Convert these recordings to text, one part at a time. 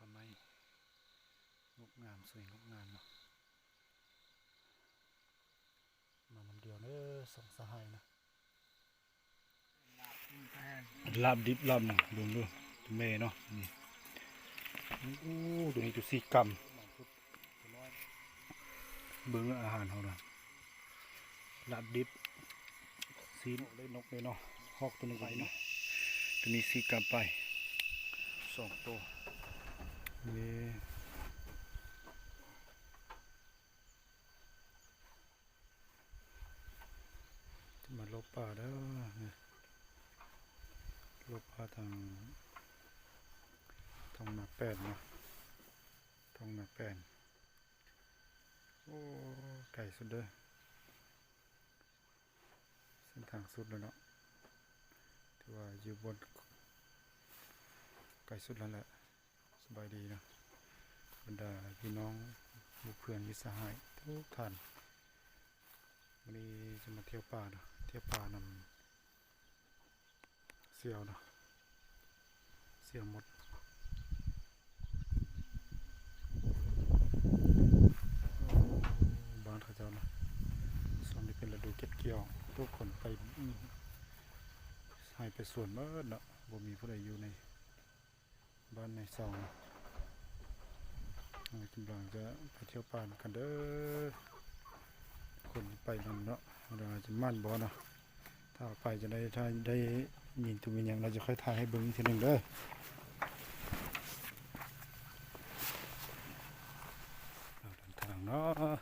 ผ้าไหมงดงามสวยงดงามเนาะมาน้ำเดียวเด้อสองสหายนะลาบดิบลาบหนึ่งดูดูเมเนาะนี่อู้ตัวนี้ตัวสีกำเบิ้งอาหารเขานะลาบดิบซีนเลยนกเลยเนาะฮอกตัวนึงไปเนาะตัวนี้สีกำไปสองตัวนี่มาลบป่าเด้อลบป่าทางหน้าแป้นเนาะทางหน้าแป้นโอ้ไก่สุดเลยเส้นทางสุดแล้วเนาะถือว่าอยู่บนไก่สุดแล้วแหละสบายดีนะบรรดาพี่น้องบุเพื่อนมิตรสหายทุกท่านวันนี้จะมาเที่ยวป่าเนาะเที่ยวป่านำเสี่ยวเนาะเสี่ยวหมดบ้านเขาเจ้าเนาะส่วนนี้เป็นฤดูเก็บเกี่ยวทุกคนไปให้ไปสวนเมื่อเนาะบ่มีผู้ใดอยู่ในบ้านในซองกำลังจะไปเที่ยวป่ากันเด้อคนไปนำเนาะเราจะมั่นบ่เนาะถ้าไปจะได้ถ้าได้ยินตัวมีอย่างเราจะค่อยถ่ายให้เบิ่งทีหนึ่งเด้อเราเดินทางเนาะ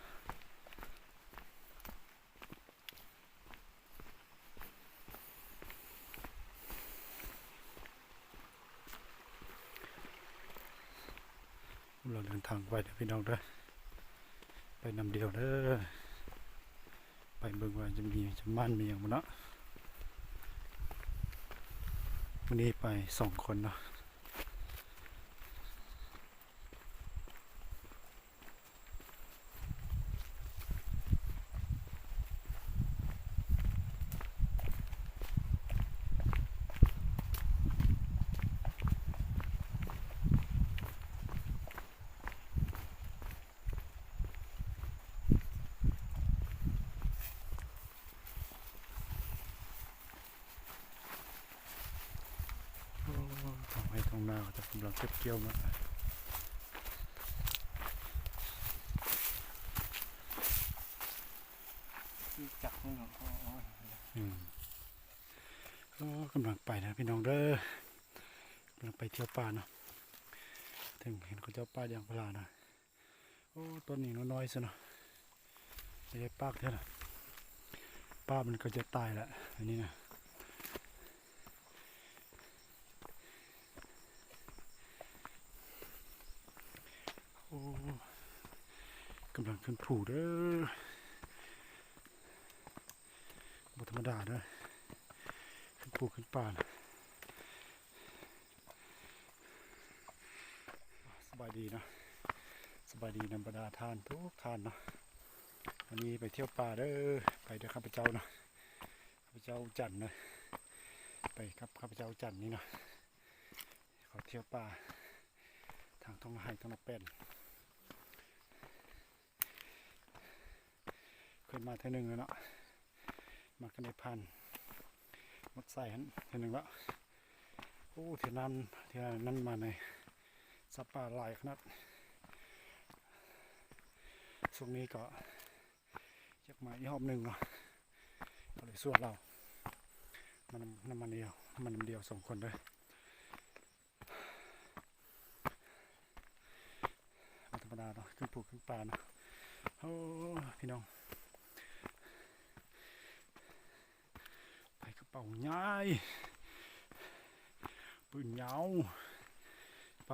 เราเดินทางไปเด้อพี่น้องเด้อไปนำเดียวเด้อไปเบิ่งว่าจะมั่นมีอย่างบ่เนาะวันนี้ไป2 คนเนาะทำให้ตรงหน้าจะกำลังเก็บเกี่ยวมาจักรนี่เนาะกำลังไปนะพี่น้องเด้อกำลังไปเที่ยวป่าเนาะถึงเห็นเขาเจ้าป่าอย่างพลานะโอ้ต้นนี้น้อยๆซะเนาะไม่ได้ปากเท่าไหร่ป้ามันก็จะตายละอันนี้นะโอ้กำลังขึ้นผูเด้อบธรรมดาเด้อขึ้นผูขึ้นป่านะสบายดีนะสบายดีนำบรรดาท่านทุกท่านเนาะวันนี้ไปเที่ยวป่าเด้อไปเด้อข้าพเจ้าเนาะข้าพเจ้าจันนะไปครับข้าพเจ้าจันนี่เนาะขอเที่ยวป่าทางท้องไร่ท้องนาเป็นเคยมาเท่านึงแล้วเนาะมากันในพันมดใส่หันเท่านึงแล้วโอ้เท่านั้นมาในสัปป่าหลายขนาดช่วงนี้ก็อยากมาอีกรอบหนึ่งเนาะก็เลยส่วนเรามันน้ำมันเดียว2 คนเลยธรรมดาเนาะขึ้นภูขึ้นป่าเนาะโอ้พี่น้องไปกระเป๋าง่ายปืนยาวไป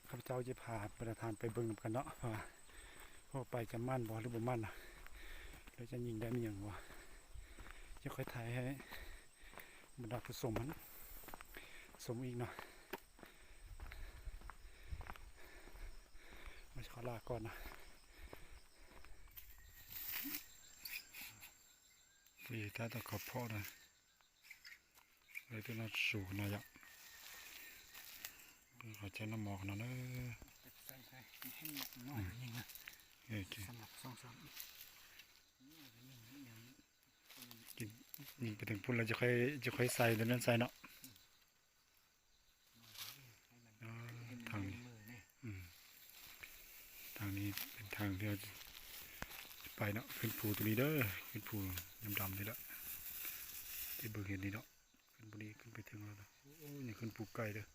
ข้าพเจ้าจะพาประธานไปเบิ่งกันเนาะเพราะไปจะมั่นบ่หรือบ่มั่นนะหรือจะยิงได้มีอย่างวะจะค่อยถ่ายให้บรรดาผู้ชมมันสมอีกเนาะมาขอลาก่อนนะ ที่ถ้าตะขอบเพาะนะเลยตัวนั้นสูงหน่อยอ่ะเขาใช้น้ำหมอกนะเนอะ ใส่ให้หมดหน่อยนึงนะ เอ้ย สำหรับสองสาม ยิงไปถึงพุ่นเราจะค่อยใส่ตัวนั้นใส่เนาะอ๋อทางนี้ มือนี่ ทางนี้เป็นทางที่เราจะไปเนาะขึ้นภูตัวนี้เด้อขึ้นภูดำๆนี่แหละที่เบิ่งเห็นนี่เนาะขึ้นบุรีขึ้นไปถึงแล้วนะโอ้ยนี่ขึ้นภูไก่เด้อ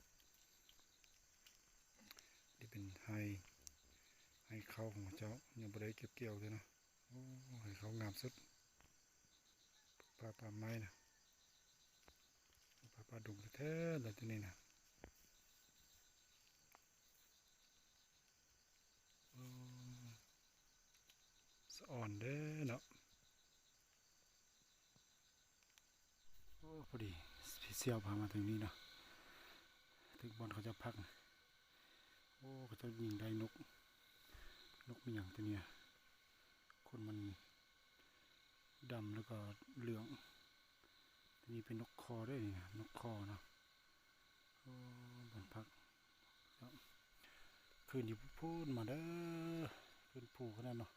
นี่เป็นให้เข้าของเจ้ายังบ่ได้เก็บเกี่ยวเลยเนาะโอ้ให้เขางามสุดป่าไม้นะป่าดงแท้ๆเลยตัวนี้นะโอ้สะอ่อนเด้อเนาะโอ้พอดีพี่เสี่ยวพามาถึงนี้เนาะถึงบอลเขาจะพักนะโอ้เขาจะยิงได้นกมีอย่างตัวเนี้ยคนมันดำแล้วก็เหลืองตัวนี้เป็นนกคอด้วยนี่นะนกคอเนาะโอ้บอนพักคืนอยู่พูดมาเด้อคืนผูขนาดเนาะ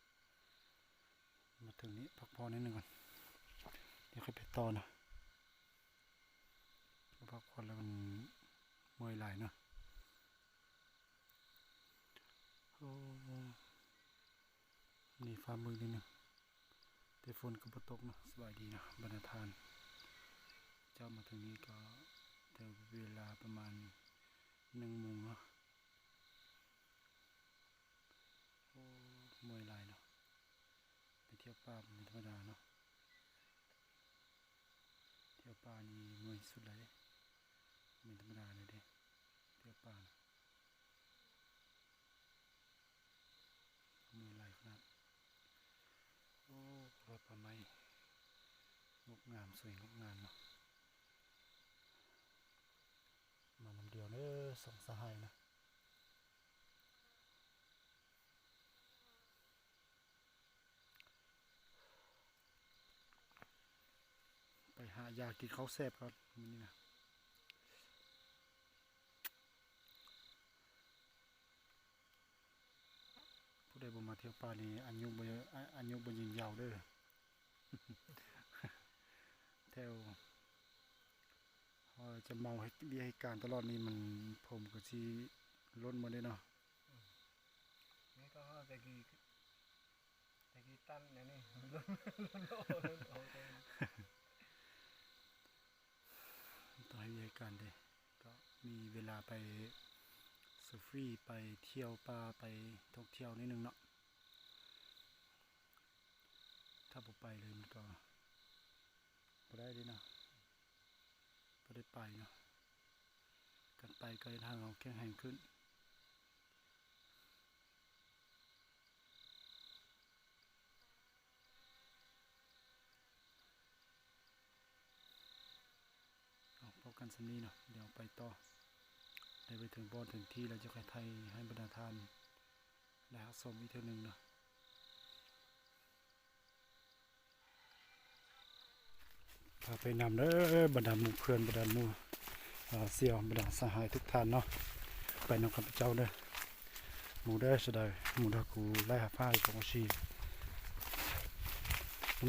มาถึงนี้พักพอนิดนึงก่อนเดี๋ยวค่อยไปต่อนะพักผ่อนแล้วมันเมื่อยไหลายเนาะโอ้นี่ฟ้ามืดนิดนึงแต่ฝนก็บ่ตกเนาะสบายดีนะบรรณาทานเจ้ามาถึงนี้ก็แต่เวลาประมาณ1 โมงเนาะโอ้เมื่อยไหลายเนาะไปเที่ยวป่าเป็นธรรมดาเนาะเที่ยวป่านี่เมื่อยสุดเลยเป็นธรรมดาเลยเด้เที่ยวป่านะเมื่อยไหลายขนาดโอ้รถป่าไม้งดงามสวยงดงามเนาะมาลำเดียวเด้อสองสหายนะไปหายากินข้าวแซ่บครับมื้อนี้นะผู้ใดบ่มาเที่ยวป่านี่อายุบ่ยืนยาวเด้อ แถวจะเมาให้เบียให้การตลอดนี่มันผมก็สิล้นหมดเลยเนาะ นี่ก็ตะกี้ตั้นนี่ล้นโอ้ย ต่อให้มีเหตุการณ์เด้ก็มีเวลาไปเซอร์ฟรีไปเที่ยวป่าไปท่องเที่ยวนิดนึงเนาะถ้าบ่ไปเลยมันก็บ่ได้เด้เนาะบ่ได้ไปเนาะกันไปก็ให้ทางเราแข็งแรงขึ้นเอาพบกันสำนี้เนาะเดี๋ยวไปต่อได้ไปถึงบอนถึงที่แล้วจะค่อยไทยให้บรรดาทานได้รับชมอีกเทื่อนึงเนาะพาไปนำเด้อบรรดาหมู่เพื่อนบรรดาหมู่เสี่ยวบรรดาสหายทุกท่านเนาะไปนำข้าพเจ้าเด้อหมู่เด้อสดายหมู่ดากูไล่หาผ้าของชี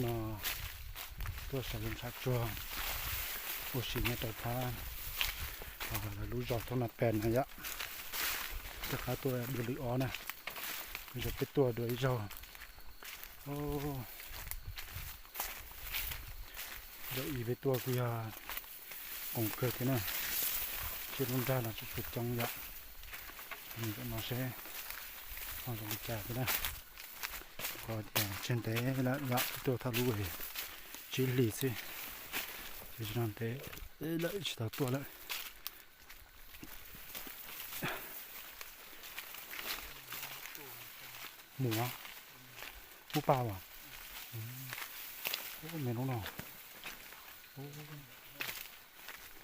มาตัวสาวชักจวงโอชีเนี่ยต่อผ้าแล้วรู้จอดตรงนั้นแปลนนะยะจะขาตัวบุรีอ้อนะมันจะเป็นตัวโดยเจ้าโอ้เดี๋ยวอีไปตัวกูยาองเกิดกันนะเชื่อมันได้ละจะฝึกจังยะนี่ก็มาใช้ความสนใจกันนะก็อย่างเช่นแต่ละยะตัวทะลุเลยชิลลี่สิจะนั่นแต่ละอีกตัวละหมูเปล่าอ่ะโอ้เมนูเนาะโอ้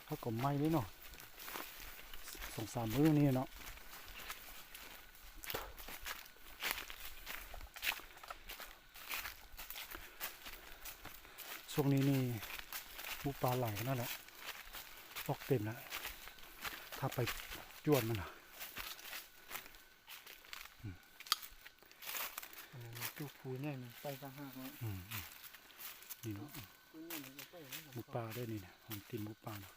เขาก็ไม่เลยเนาะ2-3 มื้อนี่เนาะ ช่วงนี้นี่หมูปลาไหลกันนั่นแหละออกเต็มแล้วถ้าไปจวนมันนะ ตู้ปูเนี่ยมันไปข้างห้างแล้ว นี่เนาะ ปูเนี่ยมันไปแล้ว หมูปลาได้นี่นะของตีนหมูปลาเนาะ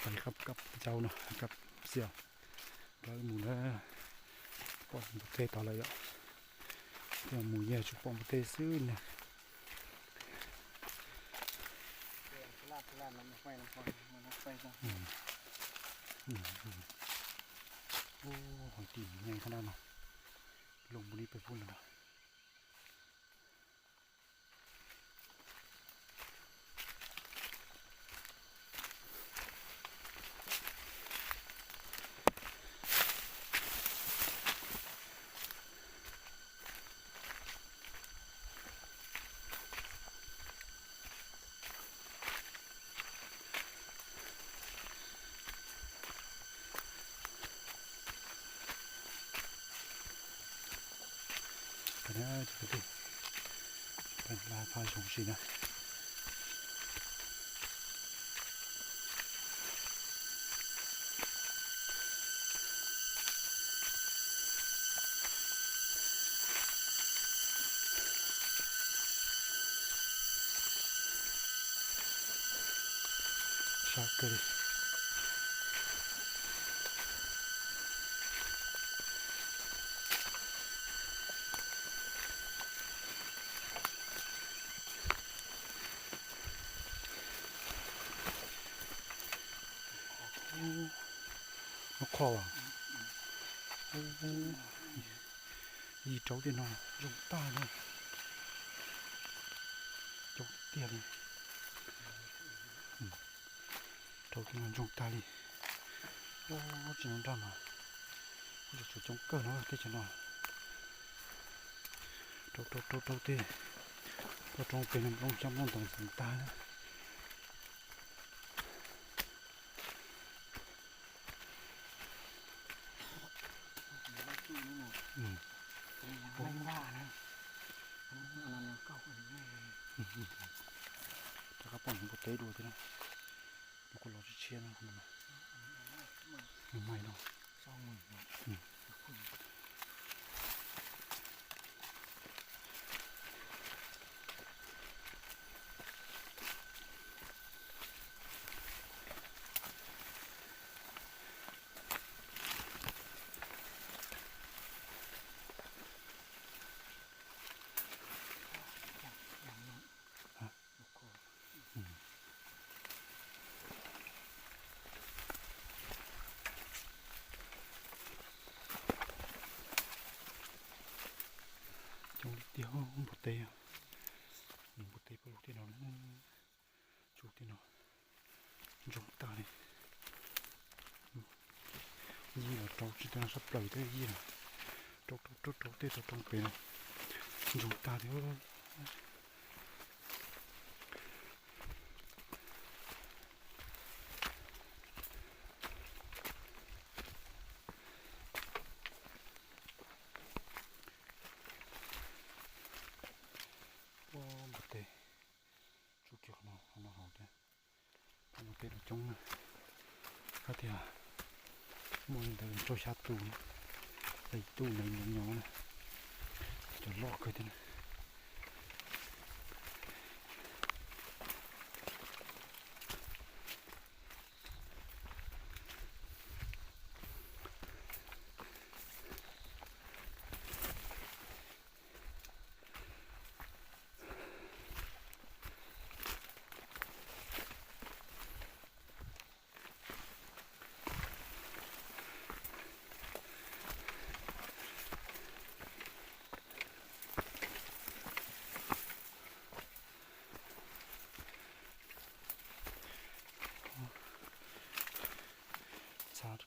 ไปครับกับเจ้าเนาะกับเสี่ยวร้อยหมูนะปองประเทศต่ออะไรอ่ะเดี๋ยวหมูแย่ชุบปองประเทศซื้อเนี่ย ลาดมันไปแล้วก่อนมันไปซะ โอ้หอยตีนใหญ่ขนาดเนาะลงบุรีไปพุ่นแล้วเนาะไปนะจะไปดูเป็นลายพายชงชีนะชาเกลือนกคอว่ะโอ้โหยีโจ๊กดิเนาะยงตาเลยโจ๊กเตี้ยเลยโจ๊กที่มันยงตาเลยโอ้จีนดำอ่ะจะจุดจงเกินแล้วที่จะนอนโจ๊กที่ก็ตรงเป็นลงจำนวนตรงสันตานะ ไม่ว่านะอันนั้นเก่าอันนี้เลย ถ้าเขาปล่อยมันก็เตะดูทีนะแล้วก็รอจะเชียร์นะคุณนะไม่เนาะ 20,000จงเดียวบุเตะหนึ่งบุเตะไปลูกที่นอนจุกที่นอนจงตาเลยยี่เราตกจิตนาสับปล่อยได้ยี่นะตกเตะตรงเป็นจงตาเดียวโอ้บุเตะจุกเกี่ยวกับน้องหอเด้อบุเตะจงนะก็เดียวมวยเดินโจชาตูไอ้ตู้ในหยองนะจะลอกเลยทีนะ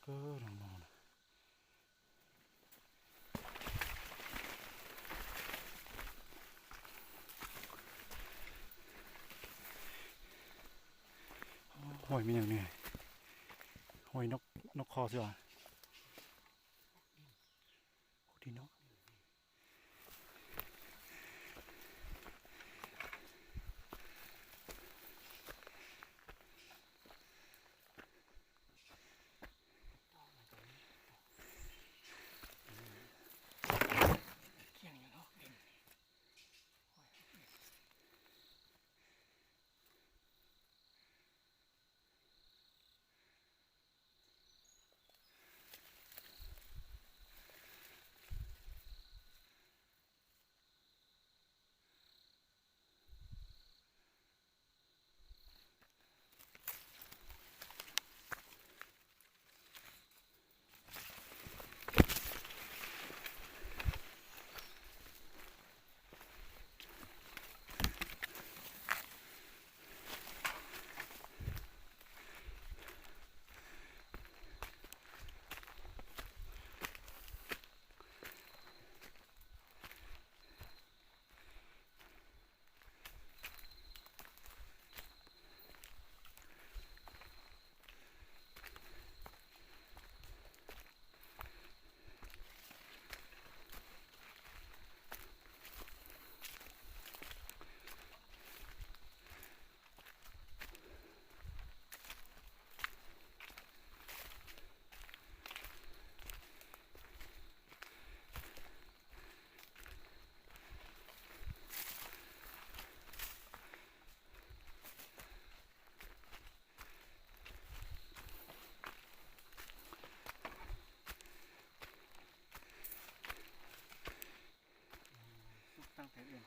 ก็ลองนอนหอยมีอย่างนี้หอยนกคอสิวะที่นก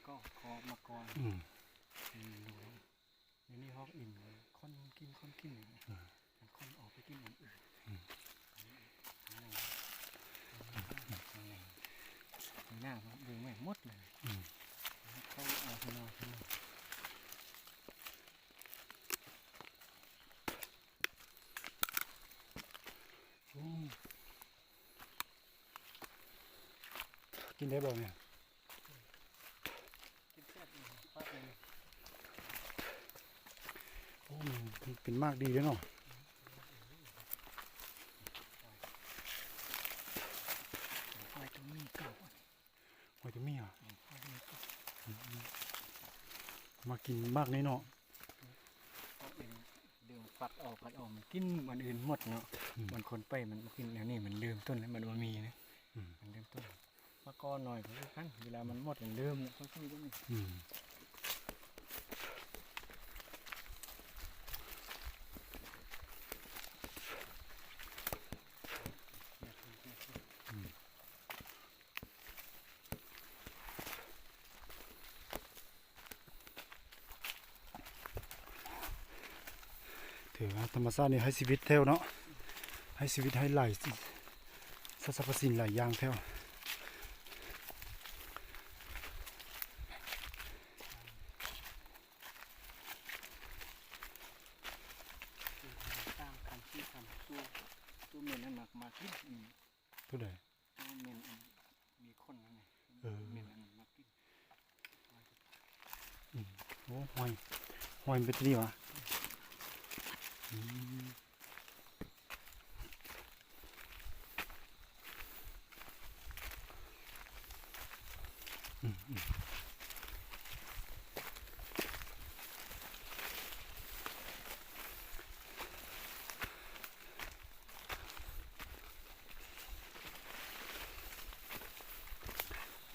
ก็คอมาก่อน อืม ดูนี่นี่ฮอกอิ่มเลยคนกินคนออกไปกินอย่างอื่นหน้ามันดูไม่หมดเลยเขาเอาข้างนอก กินได้บ่เนี่ย กินแซ่บเลยฟาดเลย โอ้มันเป็นมากดีเลยเนาะ ไฟตรงนี้เก่า โอ้ยจะมีอ่ะ ไฟนี้เก่า มากินมากนี่เนาะ เขาเองดึงฟัดออกมันกินมันอื่นหมดเนาะมันคนไปมันกินแนวนี้มันลืมต้นแล้วมันบ่มีนะมันลืมต้นมาก้อนหน่อยก็คือกันเวลามันหมดมันลืมค่อยๆก็มี อืมถือว่าธรรมชาตินี่ให้ชีวิตเท่าเนาะให้ชีวิตให้หลายสรรพสิ่งหลายอย่างเท่า ตามคำที่คำสู้เมนนั่นมากิน ตัวใด สู้เมนมีคนนั่นไงเมนนั่นมากิน โอ้หอยมันเป็นที่นี่วะอืม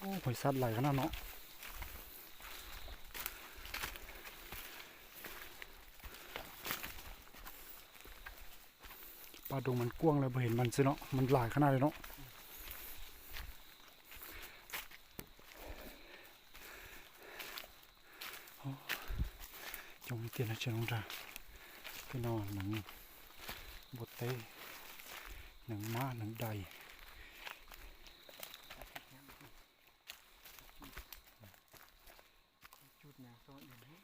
โอ้หอยสัตว์ไหลายขนาดเนาะปลาดงมันกว้างเลยบ่เห็นมันซิเนาะมันหลายขนาดเลยเนาะโอ้จงเตียนนะเชนองจ้าพี่น้องหนังบดเต้หนังม้าหนังใด จุดนะโซนอย่างนี้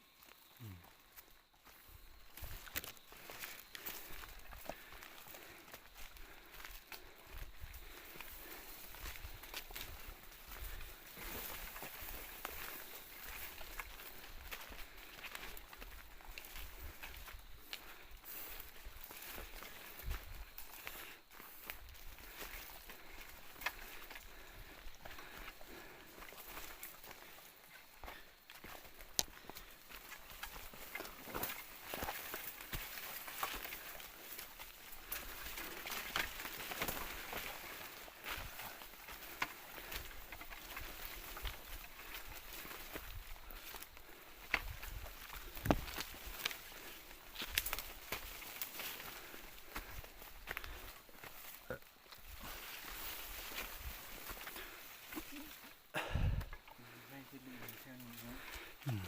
ไม่คิดดูเช่นนี้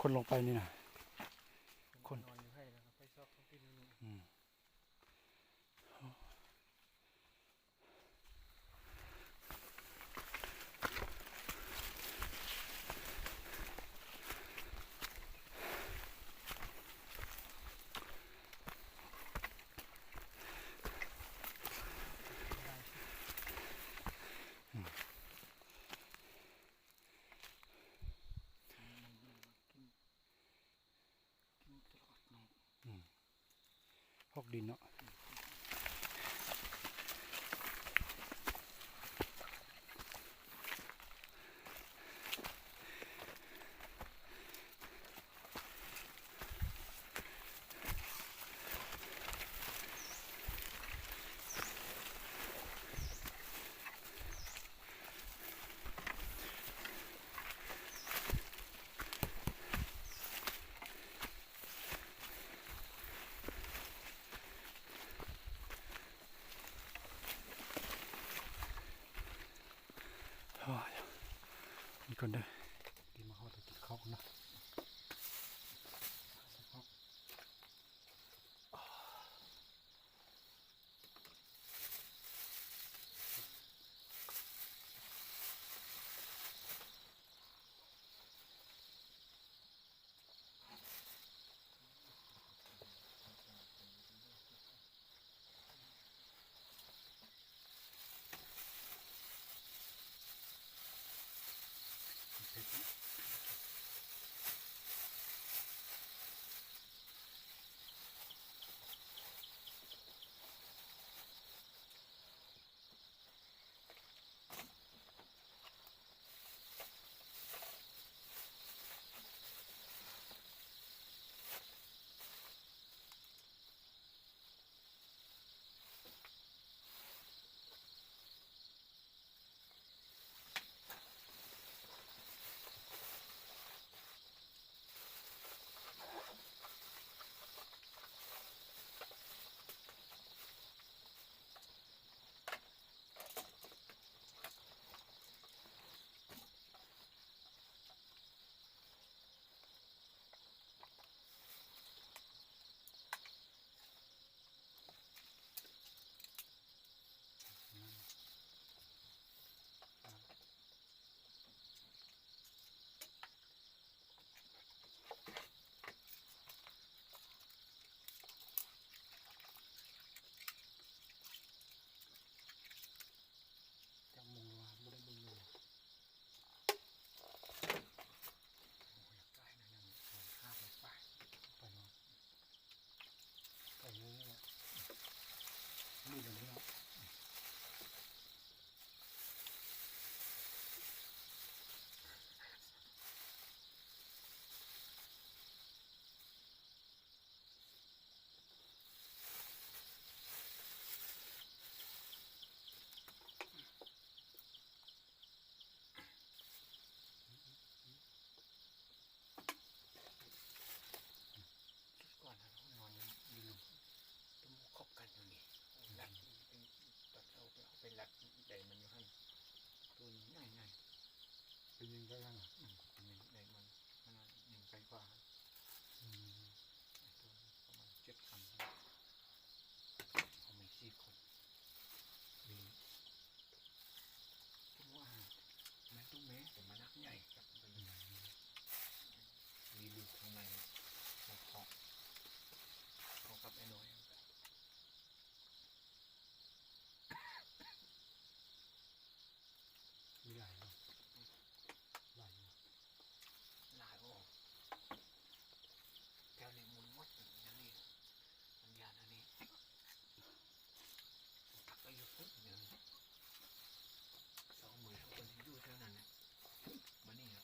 คนลงไปนี่นะ คนนอนอยู่ให้แล้วไปซอกเขากินนู่น อืมพอกดินเนาะโอ้ย นี่คนเด้อที่มาฮอดไปกินข้าวเนาะจังมุงว่าบ่ได้บุญเลยใกล้นะยังข้ามไปไปเนาะไปเลยเนี่ยนี่เดี๋ยวนี้เนาะก่อนนะนอนยืนต้องคบกันอยู่นี่หลักเป็นตัดเอาไปหลักใดมันอยู่ให้ตัวนี้ง่ายๆเป็นยังไงบ้างอ่ะใดมันยังไกลกว่าตัวประมาณ7 คำเอาไม่4 คนมีคิดว่าแม่ตุ้มแม่แต่มานักใหญ่กับมีลูกข้างในเขากับไอ้หน่อยมีหลายเนาะหลายโอ้แถวนี้มุนมดอย่างนี้มันยานอันนี้ตักก็อยู่ฟุตหนึ่ง2 มือคนที่อยู่เท่านั้นนะมันนี่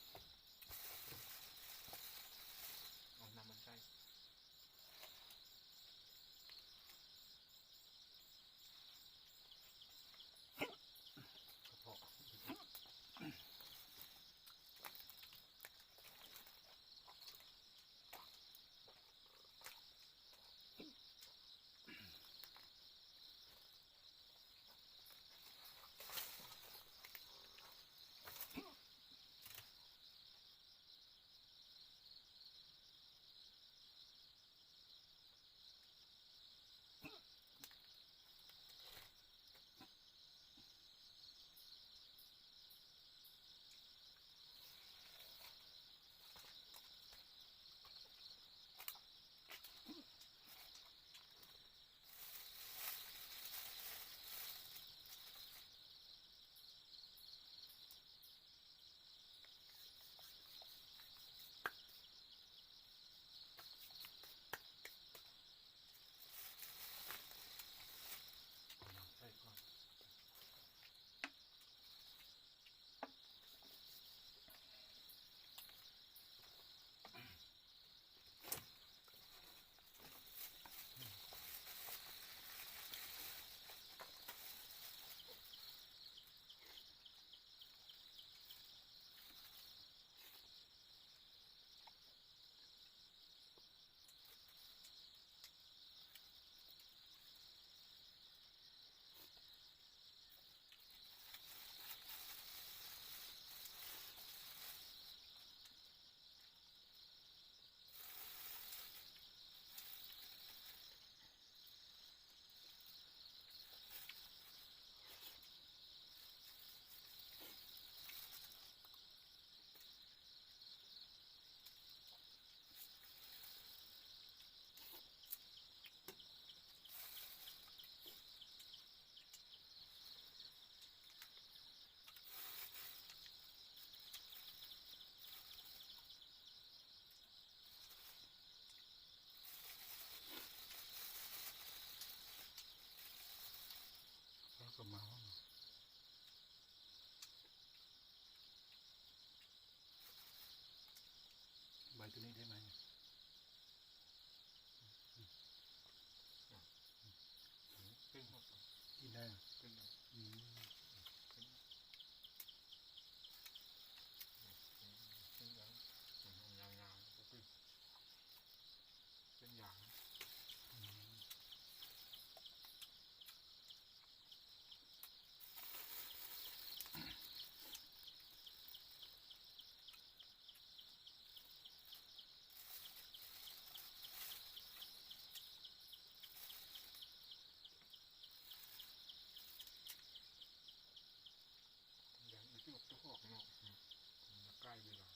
กล้เวลาไ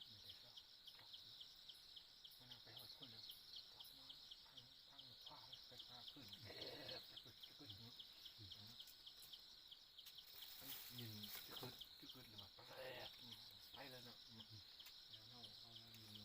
ม่ได้แล้วมันเอาไปเอาคนแล้วกลับมาทางขวาไปขวาขึ้นขึ้นยินจะขึ้นหรือว่าไปแล้วเนาะแล้วเนาะเอาแล้วยิน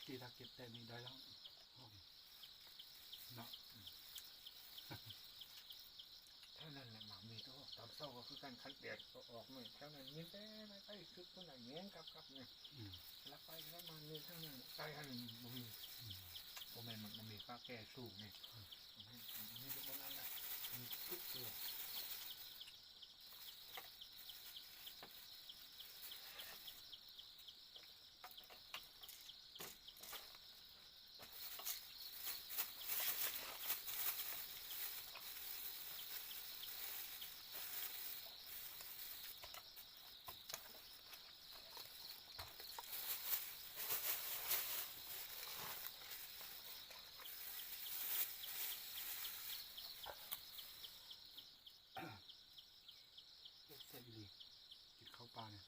ที่ถ้าเก็บแต่นี้ได้แล้วเนาะเท่านั้นแหละหมามีตัวตอนเศร้าก็คือการคัดแดดก็ออกเลยเท่านั้นมีแต่ไปคึกคนไหนแง้งกับเนี่ยแล้วไปแล้วมันมีทั้งนั้นใกล้อันบ่มีบ่แม่นมันมีฟ้าแก่สูงนี่มีทุกคนนั้นแหละมีทุกตัวเส้นดีกินข้าวปลาเนี่ย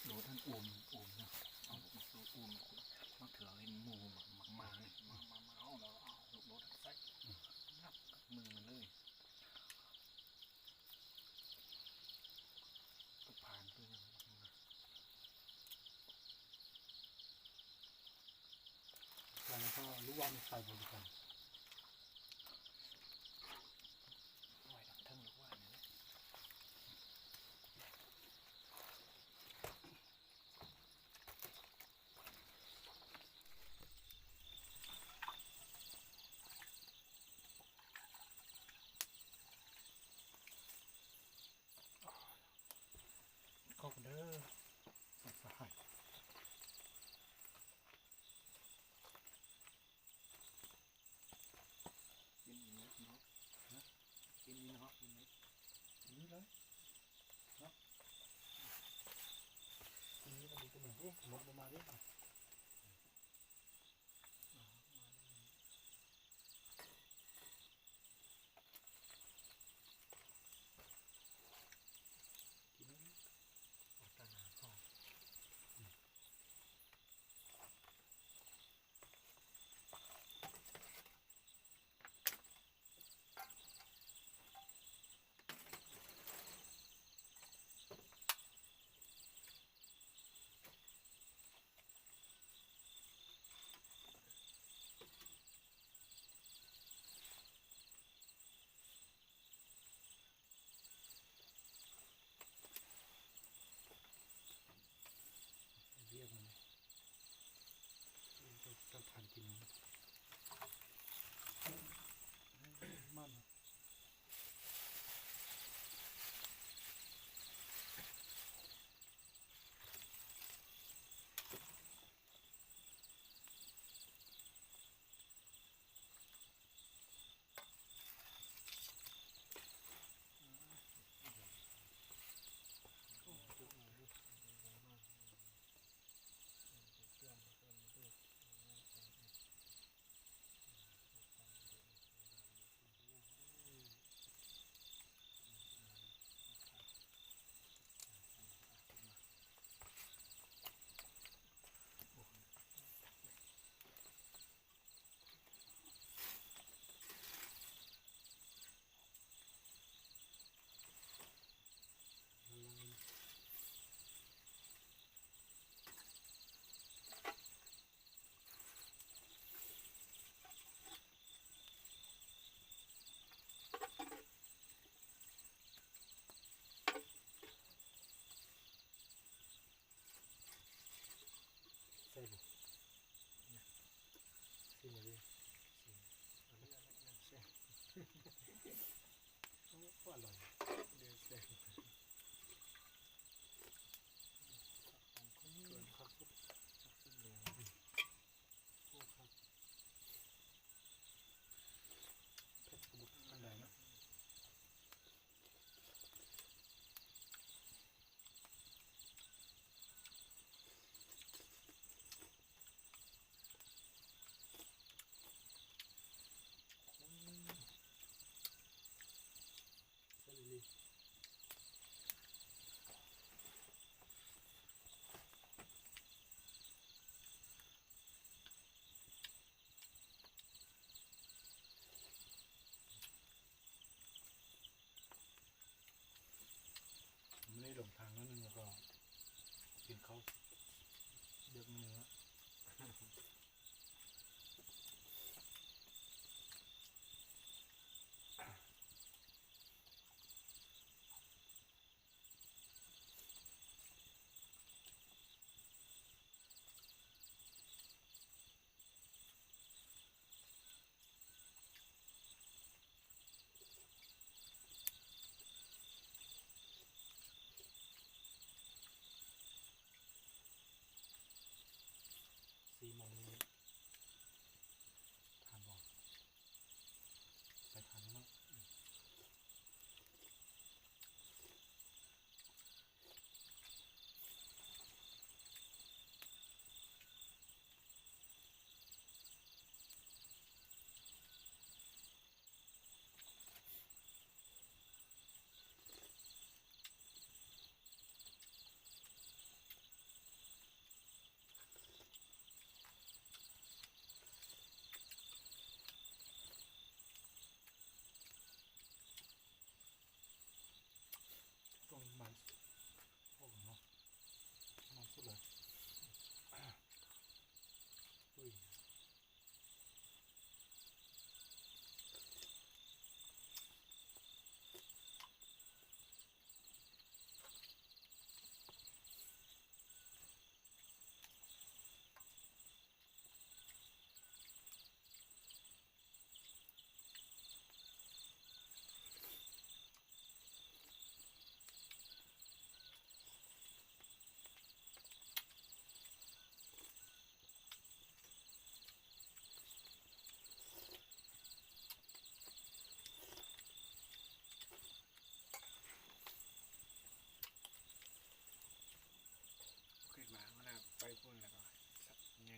โดท่านอูมนะเอาลูกโดอูมมาเถื่อเห็นหมูมาเนี่ยมาเอาแล้วเอาลูกโดท่านใส่งับกับมือมันเลยก็ผ่านตัวยังจากนั้นก็รู้ว่ามันใส่บริการไหวดังทั้งรู้ว่าเนี่ยเข้ากันเด้อสบายกินอีกนิดเนาะกินอีกเนาะกินนิดนี่เลยเนาะกินนี้ก็ดีกันหน่อยดิหมดประมาณนี้กินนี้ออกตาหนาท้อง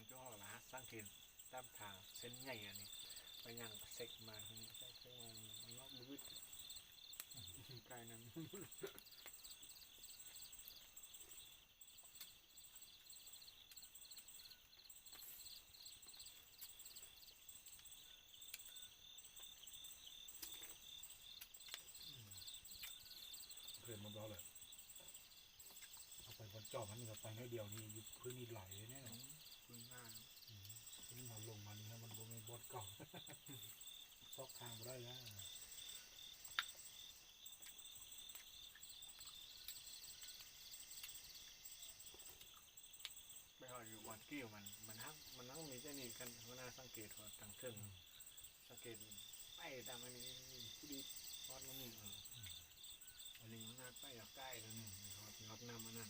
เจ้าหละสร้างเกณฑ์ตามทางเส้นใหญ่อันนี้ไปยังเซ็กมาเซ็กมามันล็อกมืดไกลนั้น เพื่อนมันบอกเลยเอาไปบนจอบมันก็ไปน้อยเดียวนี่อยู่พื้นนี่ไหลเลยเนี่ย พื้นหน้า นี่เราลงมานี่นะมันบ่มีบอดเก่า ซอกทางบ่ได้นะ ไปหออยู่วันกิ้วมันนั่งมีเจ้านี่กันหัวหน้าสังเกตว่าต่างเทิงสังเกตไปตามอันนี้ผู้ดีพอดมันนี่อันนี้หัวหน้าไปอยากใกล้แล้วนี่ฮอดน้ำมันนั่น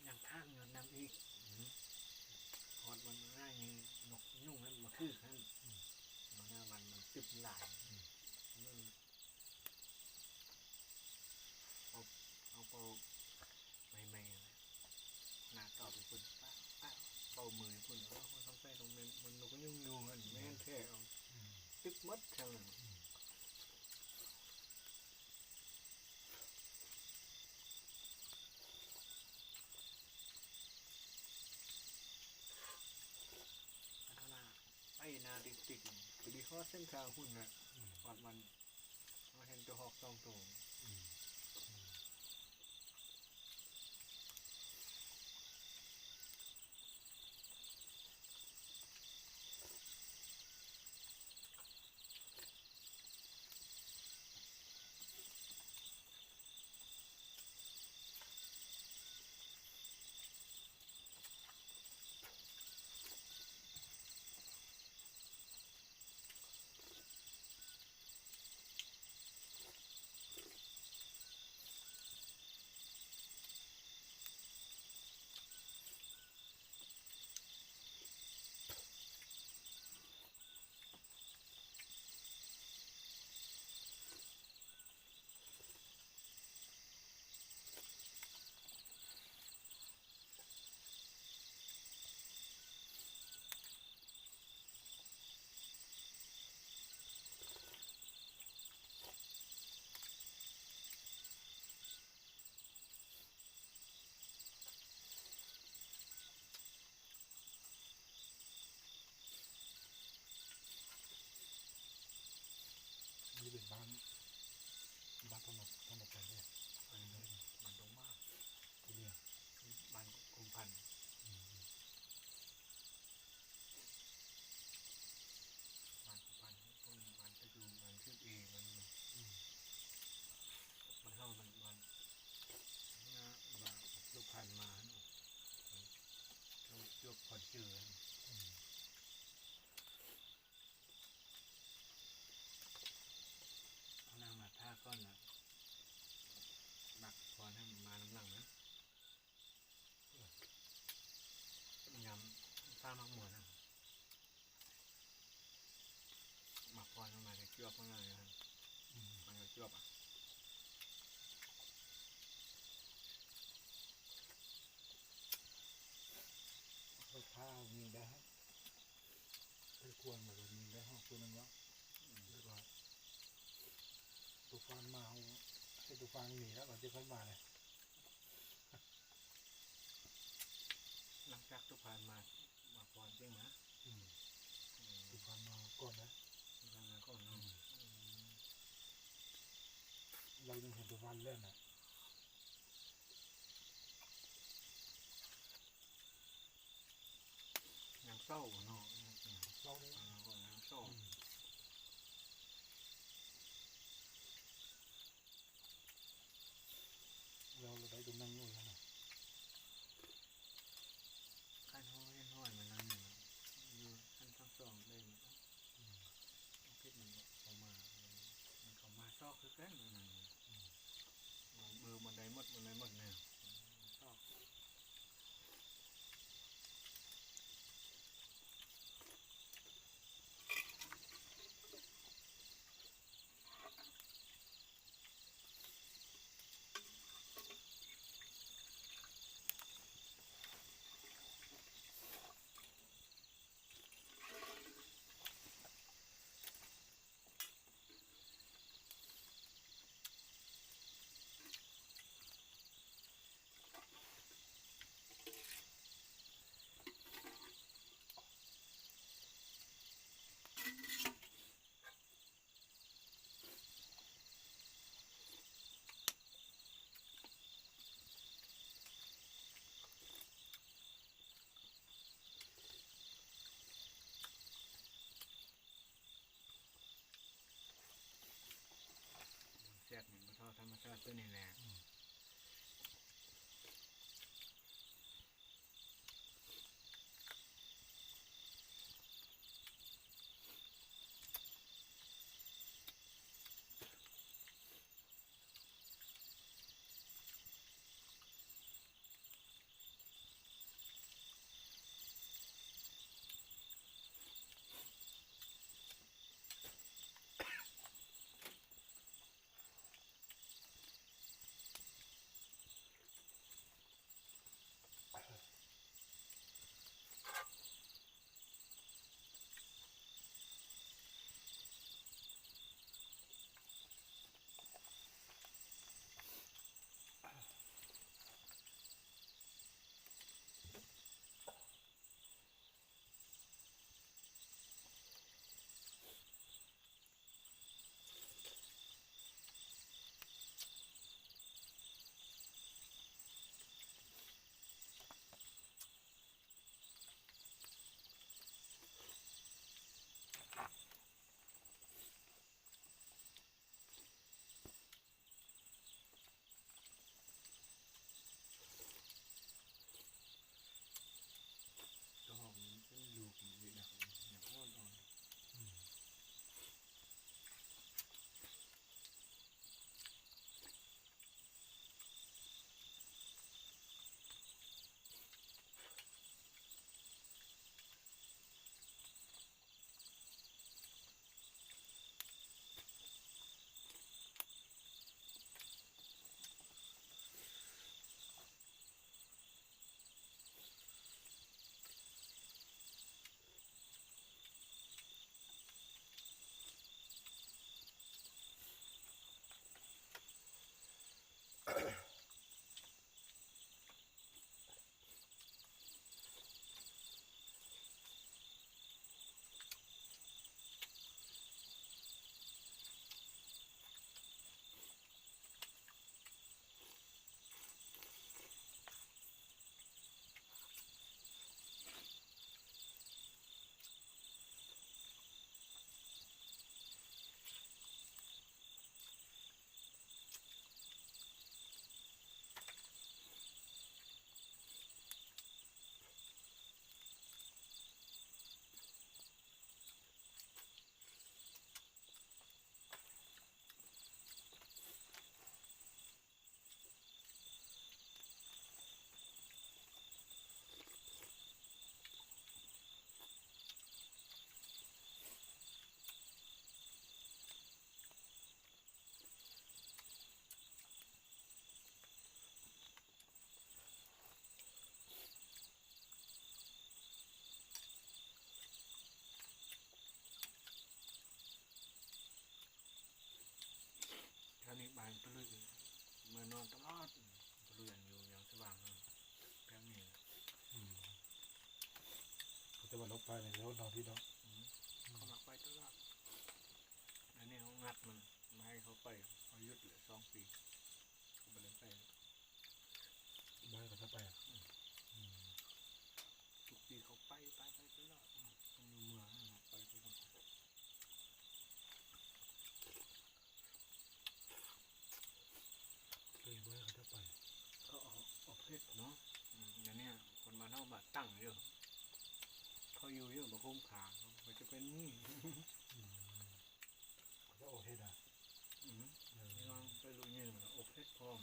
ยังข้างยอดน้ำอีกฮอดมันง่ายยังนกยุ่งนั่นมาคือขั้นหัวหน้ามันตึบหลายมันเอาเป่าไม่หน้าเก่าเป็นคนป้าเป่ามือคนแล้วคนทำใส่ตรงมันนกยุ่งยุ่งอันแม่นแท้เอาตึกมัดแค่นั้นไอ้นาติดพอดีข้อเส้นทางหุ่นน่ะวัดมันมาเห็นตัวหอก2 ตัวนี่เป็นบ้านต้นหมกไปเลย มันตรงมาก เนี่ย บ้านคุมพันบ้านคุมพันต้นมันจะอยู่มันชื่อเอมันเข้ามันนะว่าลูกพันมาเนาะเขายกพอเจอเอาหน้ามาท่าก้อนนะบักพอให้มันมาน้ำหลังนะยำฟ้ามักหมดนะหมักพรมาจะเจือบข้างในนะมันจะเจือบอ่ะข้าวมีได้ให้ควรมาเลยมีได้ห้องตัวนึงแล้วเรียกว่าตัวฟานมาเอาให้ตัวฟานหนีแล้วเราจะค่อยมาเลย หลังจากทุกผ่านมาหมักพรเจ้งนะ ตัวฟานมาก่อนนะ ทุกผ่านมาก่อนเนาะ เรายังเห็นตัวฟานเล่นอ่ะ ยังเศร้าเนาะ เราเนี่ย ยังเศร้า เราได้ตรงนั้นอยู่แล้วนะ ขั้นห้อยมันนั่นอยู่ขั้นทั้งสองได้ไหมคิดมันเข้ามาซอกคือกันมันมือมันได้หมดเนี่ยซอก ตัวนี้แหละ ก็หอมเป็นลูกอยู่นะอย่างอ่อนท่านี้บานปลื้มเมื่อนอนตลอดเรือนอยู่อย่างสว่างแค่นี้ เขาจะมาลบไปเลยแล้วนอนที่เนาะ เขาหมักไปตลอดอันนี้เขางัดมันไม่ให้เขาไปเขายุดเหลือ2 ปีเขาไปเล่นไป บ้านเขาจะไปอ่ะ ทุกปีเขาไปตลอดมันอยู่เมืองไปทุกคน เลยบ้านเขาจะไป เขาเอาเพชรเนาะอย่างเนี้ยคนมาเท่าบาตั้งเยอะเขาอยู่เยอะมาคุ้มขาเขาจะเป็นนี่ เขาจะโอเฮดอ่ะ ไม่ลองไปรู้เงี้ยมันเอาเพชรพร้อม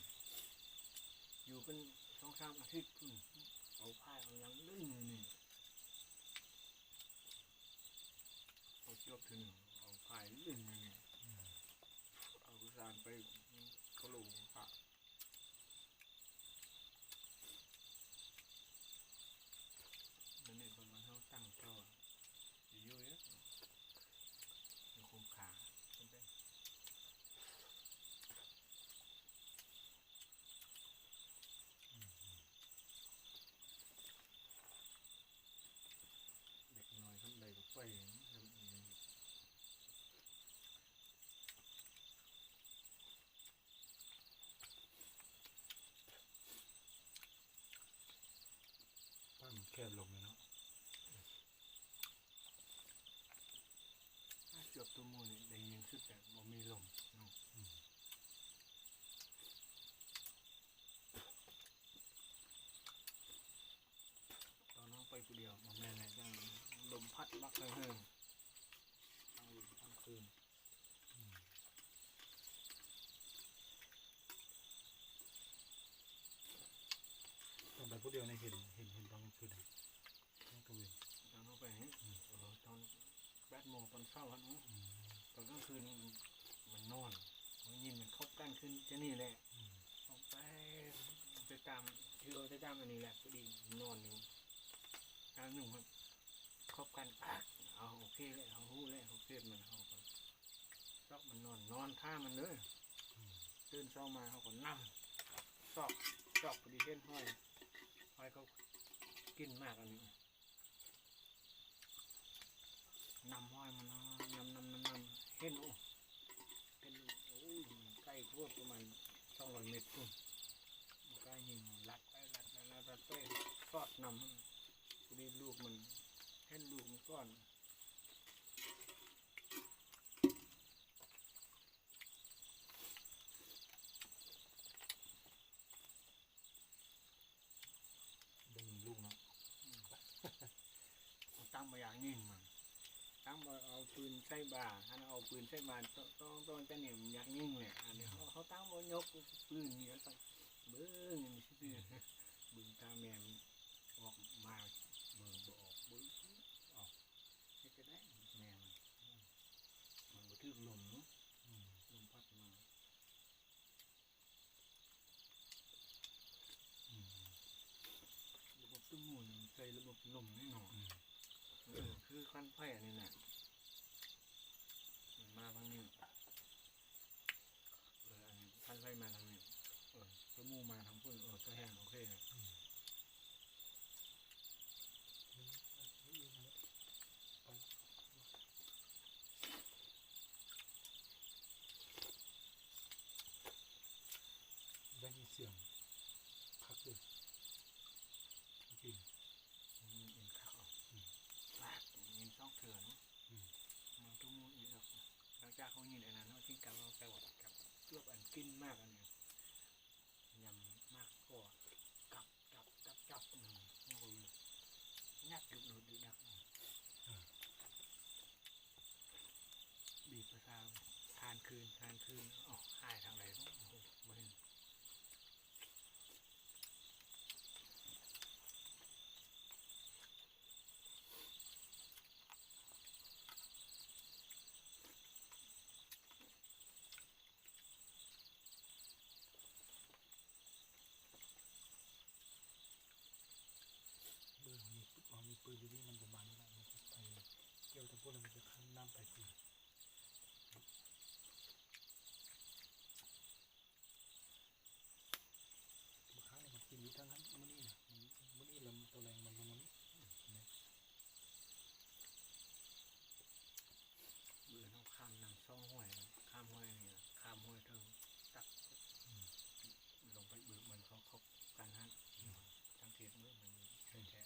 อยู่เป็น2-3 อาทิตย์พุ่นเอาผ้าเอายังลื่นนี่เอาเชือกถึงเอาผ้าลื่นนี่เอาสารไปเขาลูผ้านั่นนี่คนมาเท่าตั้งเท่าอยู่เยอะอยู่คุ้มขาเป็นไปเด็กน้อยทำใดก็ไป บ้านมันแคบลงเลยเนาะ ถ้าเกือบตัวมูนี่ได้ยินสุดแต่บ่มีลมเนาะ มาแม่ไหนจังลมพัดบักเลยเฮ้ยทั้งคืน ตอนไปผู้เดียวในเห็นตอนกลางคืนนะตอนกลางคืน ตอนเข้าไปตอน8 โมงตอนเช้าวันนู้นตอนกลางคืนมันนอนมันยินมันคบกันขึ้นจะนี่แหละออกไปตามคือเราจะตามอันนี้แหละพอดีนอนอยู่กลางหนึ่งมันคบกันเอาโอเคเลยเอาหู้เลยเขาเพียมันเขาก็ชอบมันนอนท่ามันเลยตื่นเช้ามาเขาก็นั่งชอบพอดีเห็นห้อยเขากินมากอันนี้นำห้อยมันนำเห็นโอ้ใกล้พวดประมาณ200 เมตรพุ่นใกล้ยิงลัดไปฟอดนำพอดีลูกมันเห็นลูกมันก้อนเดินลูกเนาะ ตั้งมาอย่างนี้มันตั้งมาเอาปืนใส่บ่าอันเอาปืนใส่บ่าต้องจะเนี่ยอยากยิงเลยอันนี้เขาตั้งมายกปืนนี่แล้วไปเบิ้งนี่ซื่อบึงตาแมนออกมาเบิ้งบ่ออกบึ้งออกนี่ก็ได้แมนมันบ่ถึกลมเนาะลมพัดมาระบบตุ้มมูลใส่ระบบลมแน่นอนคือขั้นไฟอันนี้แหละมาทางนี้อันนี้ขั้นไฟมาทางนี้ตัวมูมาทางพุ่นตัวแห้งโอเคได้ยินเสียงคักเลยจริง เอ็นข้าวปากยินช่องเถื่อนมันตุ้มมูอีกแล้วหลังจากเขายินอันนั้นเขาทิ้งกันเราไปวัดกับเลือกอันกินมากอันนี้ยำมากก็กับโอ้ยงัดดุดนักบีบประสาทานคืนอ๋อหายทางไหนก็โอ้โหไม่เห็นเบอร์มีปืนอยู่นี่มันประมาณนี้แหละมันจะไปเกี่ยวกับพวกนั้นมันจะข้ามน้ำไปปืนบางครั้งเนี่ยมันกินอยู่ทั้งนั้นมันนี่นะมันนี่ลมตัวแรงมันลงมันนี่นะ เบื่อน้องข้ามนางซ่องห้วยข้ามห้วยนี่ข้ามห้วยเทิงตักลงไปเบื่อเหมือนเขากันฮะสังเกตเมื่อมันแท้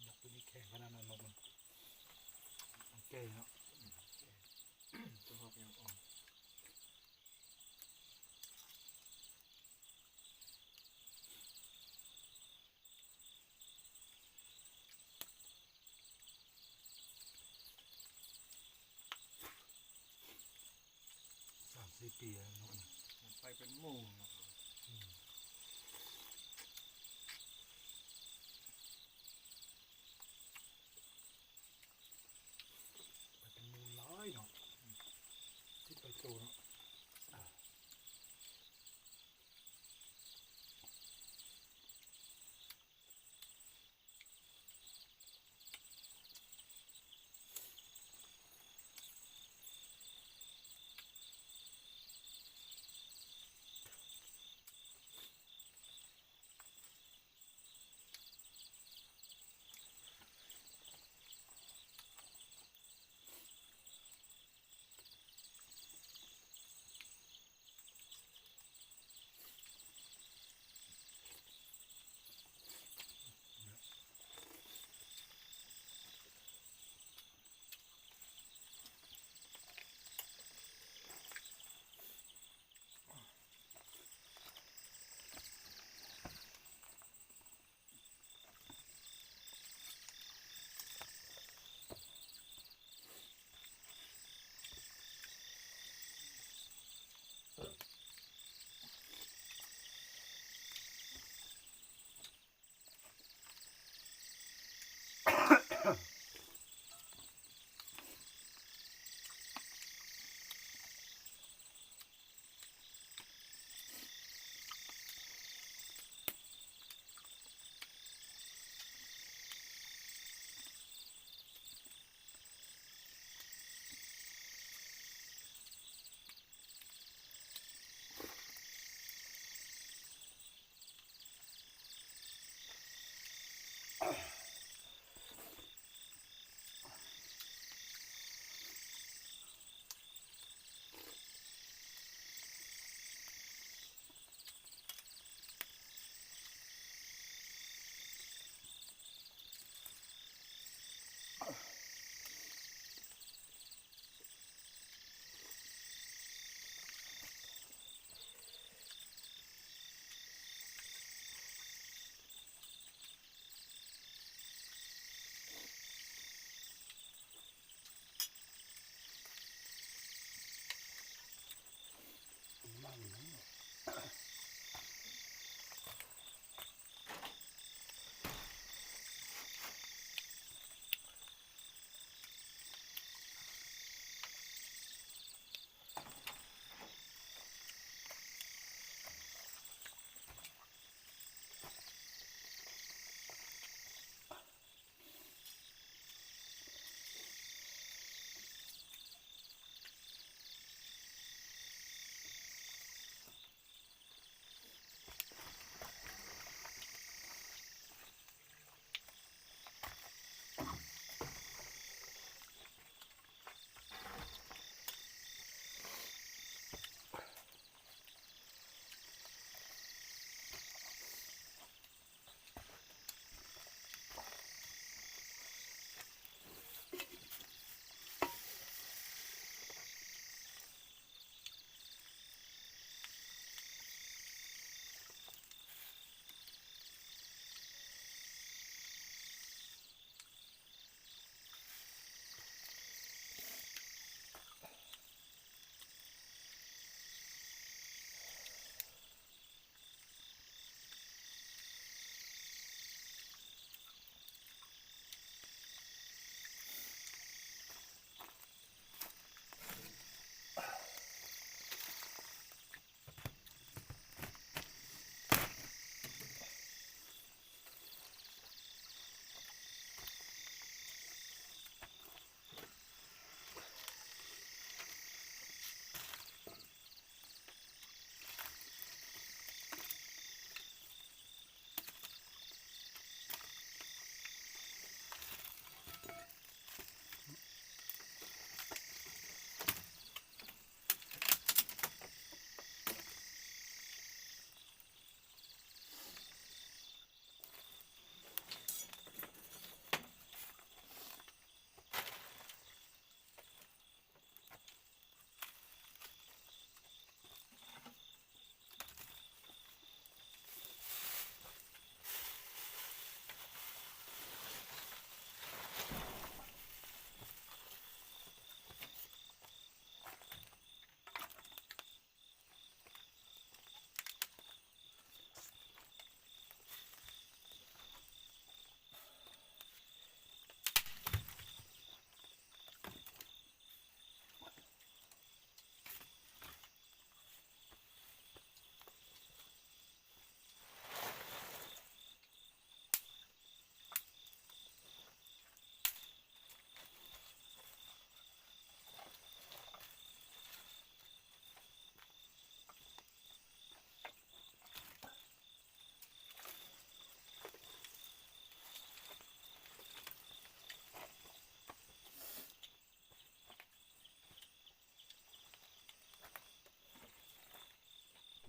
นกตัวนี้แข็งขนาดนั้นนกมันแก่เนาะ ตัวหอกยังอ่อน 3-4 ปีแล้วนกน่ะ มันไปเป็นหมู่เนาะ ไปเป็นมูลร้อยเนาะที่ไปโตเนาะ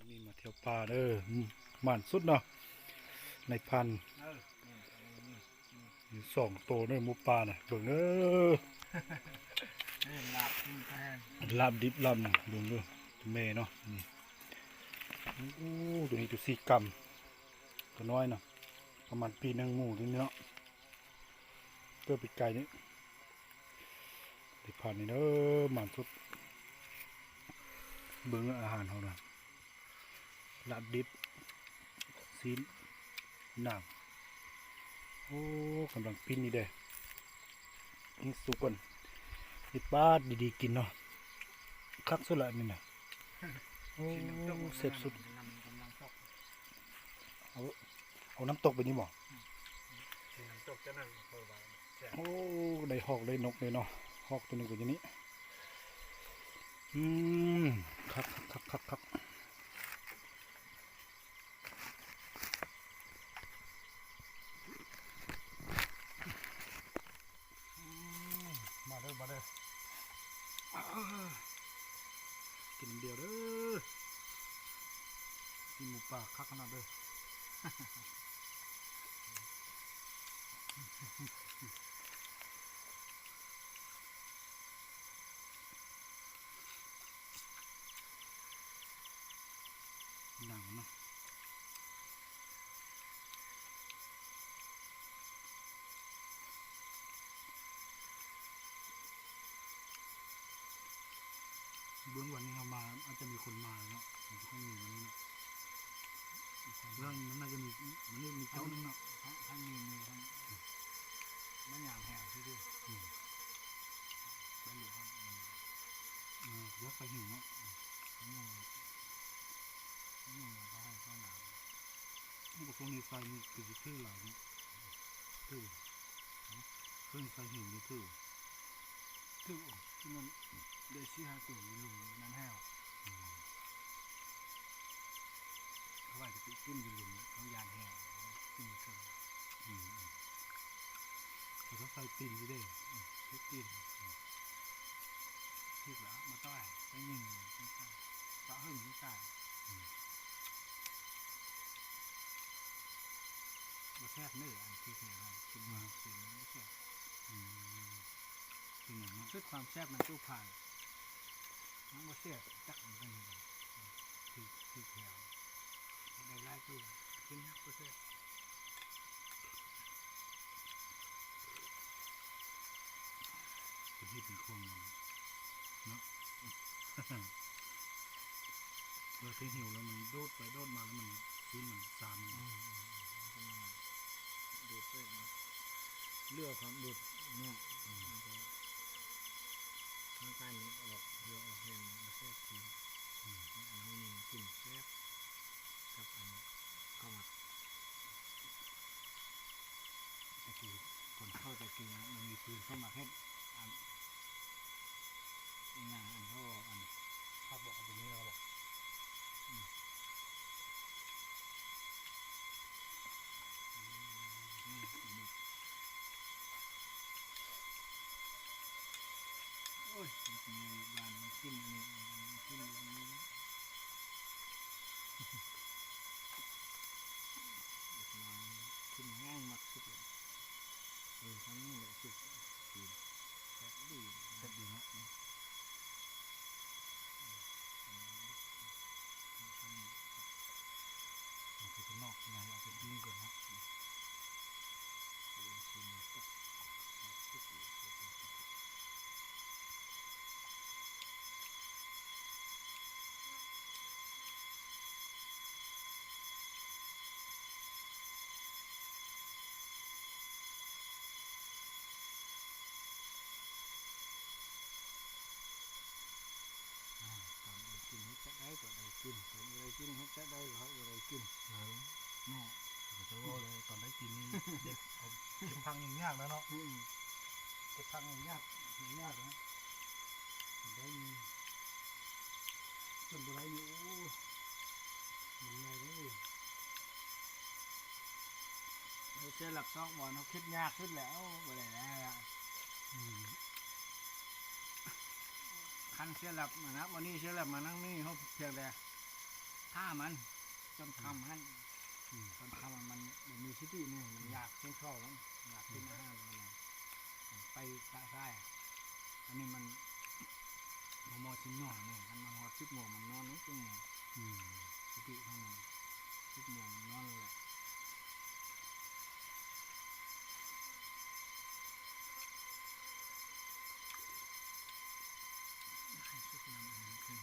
นี่มาเที่ยวป่าเด้อหมันสุดเนาะในพันธุ์ มี2 ตัวเด้อหมูป่าน่ะเบิ่งเด้อ นี่หลับขึ้นแทน ลาบดิบลำเบิ่งเด้อแม่เนาะโอ้ตัวนี้ตัว4 กรัมตัวน้อยเนาะประมาณปีหนึงหมูตัวนี้เนาะเพื่อไปไกลนี่ในพันธุ์นี่เด้อหมันสุดเบิ่งอาหารเขาน่ะลาบดิบซีนหนังโอ้กำลังปิ้นนี่เด้นี่สุกก่อนปิดบ้านดีๆกินเนาะคักสุดละนี่น่ะโอ้เสร็จสุด กำลังตก เอาน้ำตกไปนี่บ่ น้ำตกจะนั่งคอยไว้แซ่บ โอ้ได้หอกได้นกเลยเนาะหอกตัวหนึงก็อย่างนี้คักมาเด้อกินเดียวเด้อกินหมูป่าคักขนาดเด้อหนังเนาะเบื้องวันนี้เรามาอาจจะมีคนมาเนาะมันจะต้องมีวันนี้เนาะเรื่องนั้นน่าจะมีมันนี่มีเจ้านึงเนาะ ทั้งมีทั้งมันอย่างแห้งที่ดูไม่รู้ครับ เยอะไปหิวเนาะ นี่เขาให้ข้าวหนาว นี่พวกนี้ไฟนี่คือทื่อหลายเนี่ยทื่อเพิ่งไฟหิวนี่ทื่อ คือที่มันได้ชื่อฮาตุยลุงนั่นแห้วเขาว่าจะไปขึ้นอยู่ลุงเขายานแห้วขึ้นเครื่อง แต่ถ้าไฟปีนไม่ได้ ทุกทีที่ละมาต้อยไปหนึ่งที่ใต้ปะหึ่งที่ใต้มาแทบเนื้ออันที่เสียกินมาเสียไม่แทบ เป็นอย่างนั้น ชุดความแซ่บมันตู้ผ่านน้องมาเสียจักมันเป็นยังไงคือแถวในไล่ตู้กินนักก็แซ่บ เป็นที่เป็นควงเนาะเวลาที่หิวแล้วมันโดดไปโดดมาแล้วมันซีนมันซามมัน ดูดด้วยนะเลือกความดูดเนี่ยทางการนี้ออกเรือออกเงินมาแซ่บกินอันนี้กินแซ่บกับอันข้าวหมัก ตะกี้คนเข้าตะกี้มันมีปืนเข้ามาเฮ็ดอัน อย่างอันเขาอัน ภาพบอกเอาตรงนี้เราบอกโอ้ยมีบ้านกินนี่กินนี้กินแห้งมากสุดเลยทั้งนี้เลยสุดกินแซ่บดี เสร็จดีเนาะเอาไปข้างนอกในเอาไปปิ้งก่อนเนาะกินให้จะได้ก็ได้กินผมเลยกินให้จะได้เขาเลยกินเนาะ แต่ว่าเลยตอนได้กินนี่เด็กเอาเก็บพังอย่างยากแล้วเนาะเก็บพังอย่างยากนะได้มีส่วนบไรนี่โอ้มันไงเลย เราเชื่อหลักซอกบอลเขาคิดยากขึ้นแล้วอะไรแล้วคันเชื่อหลับมานักวันนี้เชื่อหลับมานั่งนี่เขาเพียงแต่ ท่ามันจนทำให้จนทำมันมีสติเนี่ยมันอยากเช่นข้าวมันอยากกินอาหารมันไปตาใต้อันนี้มันมอชิ้นหน่อยเนี่ยมันหอดชิบหมวมันนอนนี่ชิบหมวสติของมันชิบหมวมันนอนเลยให้ชุดน้ำอาหารขึ้น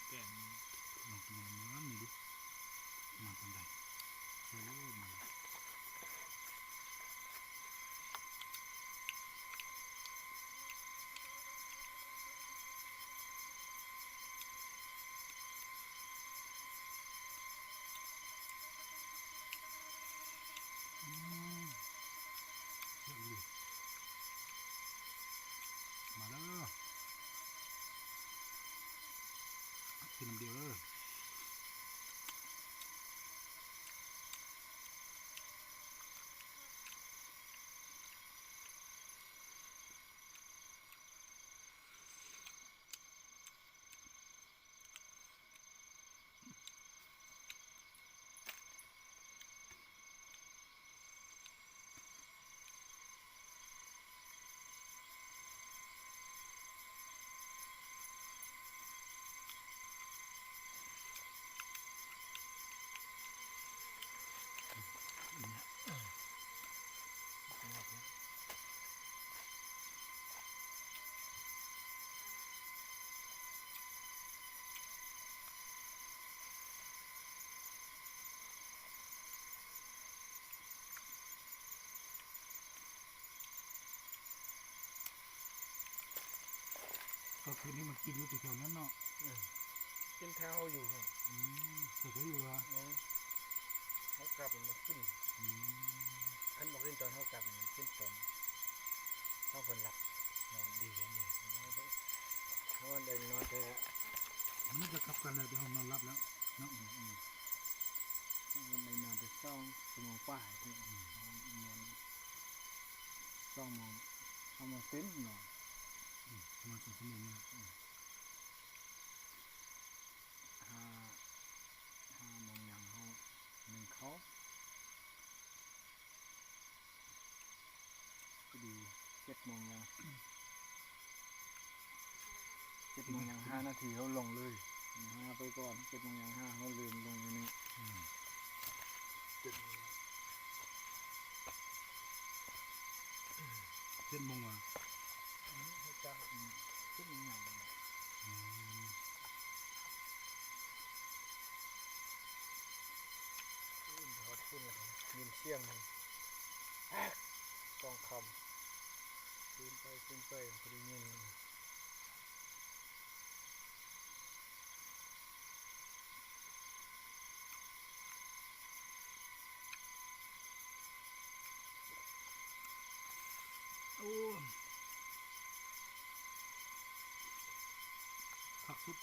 แก่น ลองกินน้ำนี่ดูมาทำไรโอ้มันเชื่อดิมาแล้วกินน้ำเดียวเลยก็คืนนี้มันกินอยู่แถวๆนั้นเนาะ กินเท้าอยู่ แต่ก็อยู่เหรอ เขากลับมันขึ้นอันบอกขึ้นตอนเขากลับมันขึ้นตอนเขาคนหลับนอนดีอย่างนี้นอนเดินนอนแต่ มันจะกลับกันแล้วเดี๋ยวเรานอนรับแล้วเนาะ วันในนอนแต่2 ชั่วโมงกว่าที่นอน2 โมงเต็มนอน ประมาณ2 ชั่วโมงเนี่ย 5 โมงอย่างเขา1เขาก็ดี7 โมงอย่าง5 นาทีเขาลงเลย5ไปก่อน7 โมงอย่าง5เขาลืมลงอยู่นี่ 7 โมงว่ะ เขาจะ7 โมงอย่างถอดขึ้นเลยยินเสียงมันต้องคำขึ้นไปพอดียินโอ้ผักสุด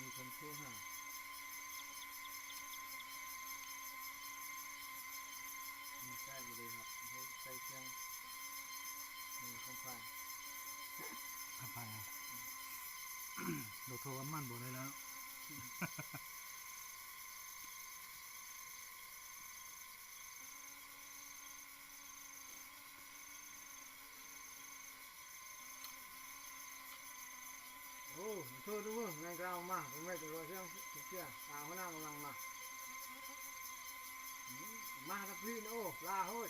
มีคนโทรหามีใช่เลยครับเขาใส่เชียงมีคำพาย ขับไปอ่ะ เราโทรว่ามั่นบ่ได้แล้ว โอ้โทษด้วยงานกลางมาผมไม่จะรอเชียงเชียงหัวหน้ากำลังมากับพี่โอ้ลาโหด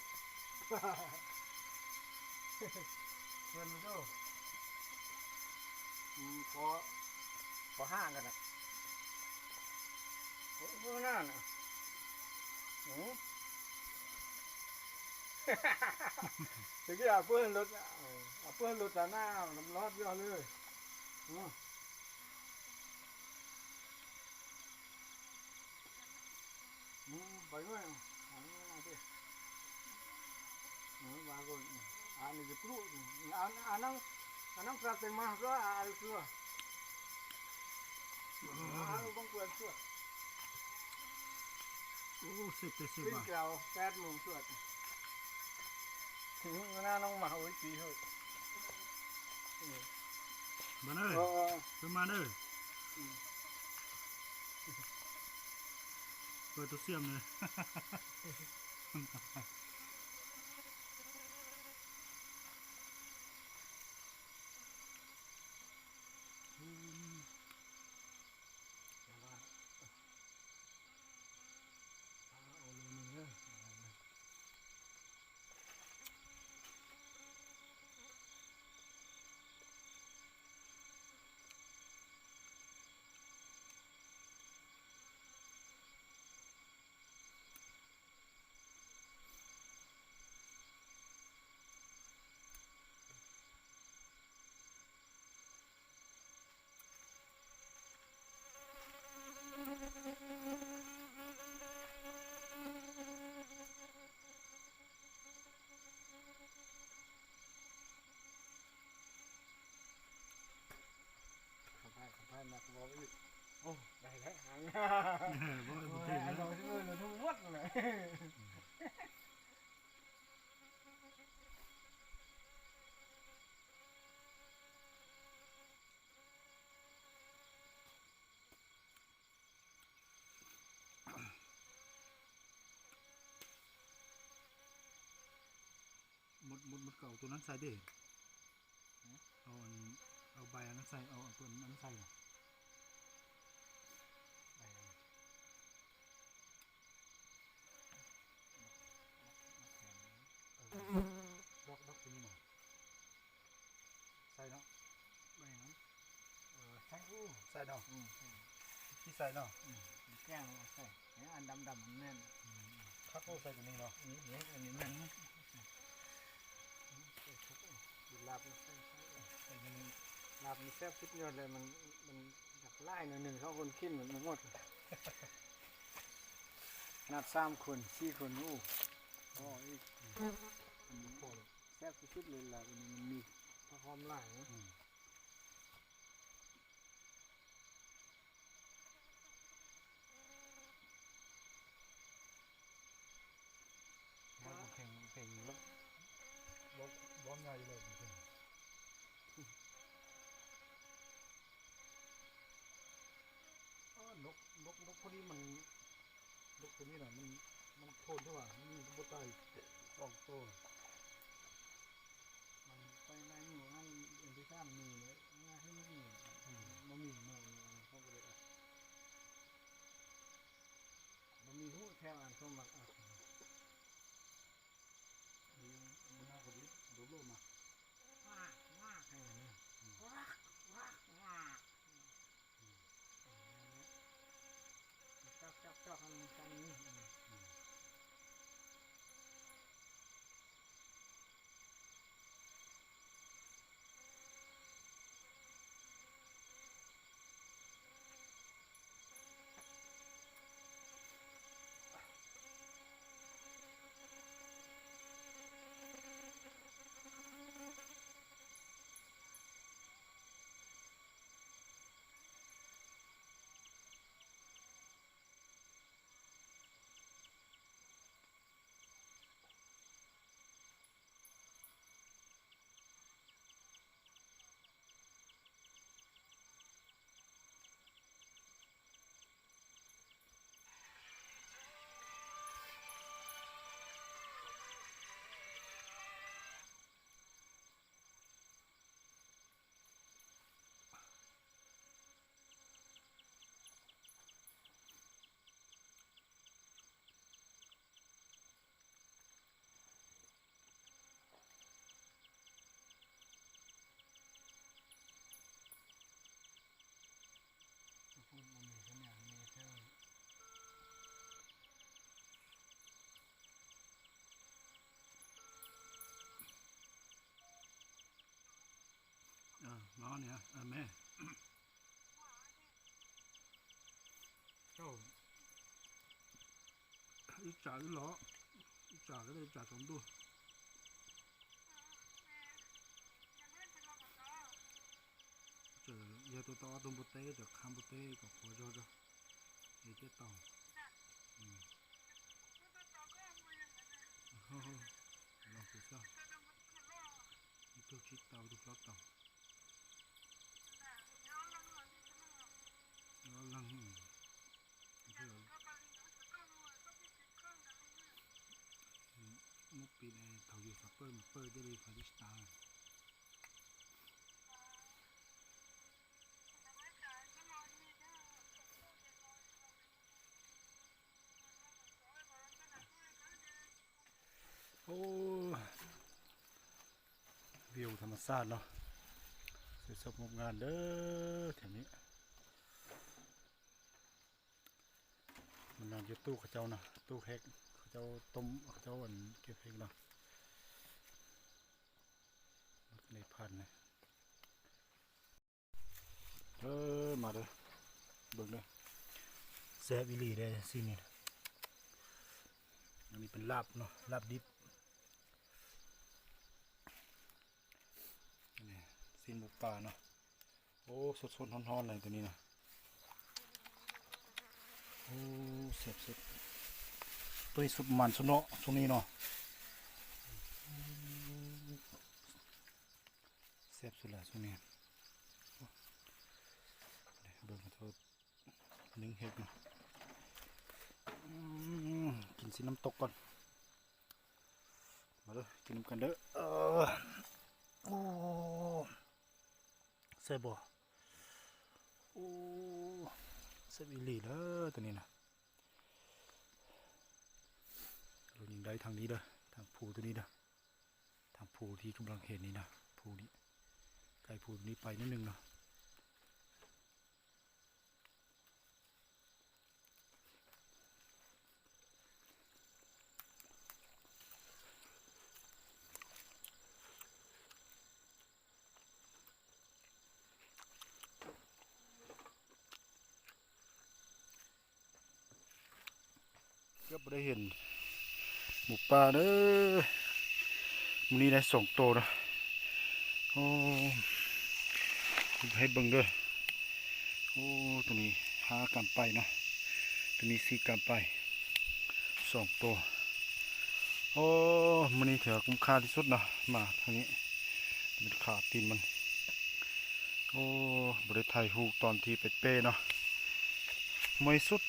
เพื่อนมาดู พอห้ากันนะโอ้โหนั่นน่ะโอ้ตะกี้เอาเพื่อนรถเอาเพื่อนรถตาหน้าน้ำร้อนเยอะเลยไปด้วยอันนี้ดิบางคนอันนี้จะปลุกอันนั้นปลาเต็มมากก็อันนี้ตัวอันนี้บางคนตัว โอ้เสร็จแต่เสร็จ ขึ้น ว่ะ เกลียว8 โมงสวดถึงหน้าน้องมาโอ้ยปีเฮ้ย มาเด้อเพิ่มมาเด้อเปิดตัวเสียมเลยขับไปมาบอกอีกโอ้ได้แล้วหาง บ่ โอ้ ได้ ย แล้ เรา ว ชื่อเราทั้งวัดเลย หมดเก่าตัวนั้นใส่เด้เอาอันเอาใบอันนั้นใส่เอาตัวนั้นใส่ดอกตัวนี้หน่อยใส่เนาะ ใบนั้นใส่อู้ ใส่เนาะที่ใส่เนาะ แกล้งใส่อันดำมันแน่น คักโอ้ใส่ตัวนี้เนาะ นี่อันนี้แน่นลาบใส่ลาบมีแซ่บคิดยอดเลยมันอยากไล่หนึ่งเขาคนขึ้นเหมือนหมดนัด3 คน 4 คนอู้อ๋ออีกอันนี้พอแซ่บที่สุดเลยลาบอันนี้มันมีพระหอมหลายนะ แข่งแล้วร้อนใหญ่เลยจริงนกพวกนี้มันนกตัวนี้น่ะมันโทนใช่ป่ะมันมีตัวใต้สองตัว มันไปไล่หนูนั่นเอ็นที่สามมีเลยง่ายให้ไม่มีมันมีมากเลยเขาก็เลยมันมีหูแถวอันสมัครอ่ะ นี่มันน่าคนนี้ดูโลมา ว้าให้มันเนี่ยว้าจับให้มันกันนี่ น้อเนี่ยแม่เจ้าอีจ่าหรือเหรออีจ่าก็ได้จ่าสองตัวเจอยาตัวต่อตุ้มบุเต้จากคำบุเต้กับหัวจอจ้ะเอเจ้าต่อลองดูซะนี่ตัวคิดเต่าตัวปลอดเต่าแล้วลังไม่ใช่มุกปีนเต่าอยู่ซัปเปอร์เปิดได้เลยพาริสตาโอ้วิวธรรมชาติเนาะสวยสดงดงามเด้อแถวนี้มันนอนอยู่ตู้เขาเจ้าเนาะตู้เค้กเขาเจ้าต้มเขาเจ้าอันเก็บเค้กเนาะในพันนะมาเด้อเบิ่งเด้อแซ่บอีหลีได้สินี่อันนี้เป็นลาบเนาะลาบดิบนี่ซีนหมูป่าเนาะโอ้สดๆร้อนๆเลยตัวนี้นะโอ้เสียบสุดตัวนี้สุดมันสุดเนาะช่วงนี้เนาะเสียบสุดละช่วงนี้เบิ่งมาโทษนึ่งเห็ดเนาะกินซีน้ำตกก่อนมาเด้อกินน้ำกันเด้อโอ้เสียบบ่โอ้เสียบอีหลีเด้อตัวนี้นะเรายิงได้ทางนี้เด้อทางภูตัวนี้เด้อทางภูที่กำลังเห็นนี่นะภูนี้ไกลภูนี้ไปนิดนึงเนาะก็ไม่ได้เห็นหมูป่าเด้อมันนี้ได้2 ตัวนะโอ้ให้เบิ่งเด้อโอ้ตัวนี้5 กำไปเนาะตัวนี้4 กำไป2 ตัวโอ้มันนี้ถือคุ้มค่าที่สุดนะมาทางนี้เป็นขาตีนมันโอ้บริไทยหูตอนที่เป็ดเป้เนาะไม่สุด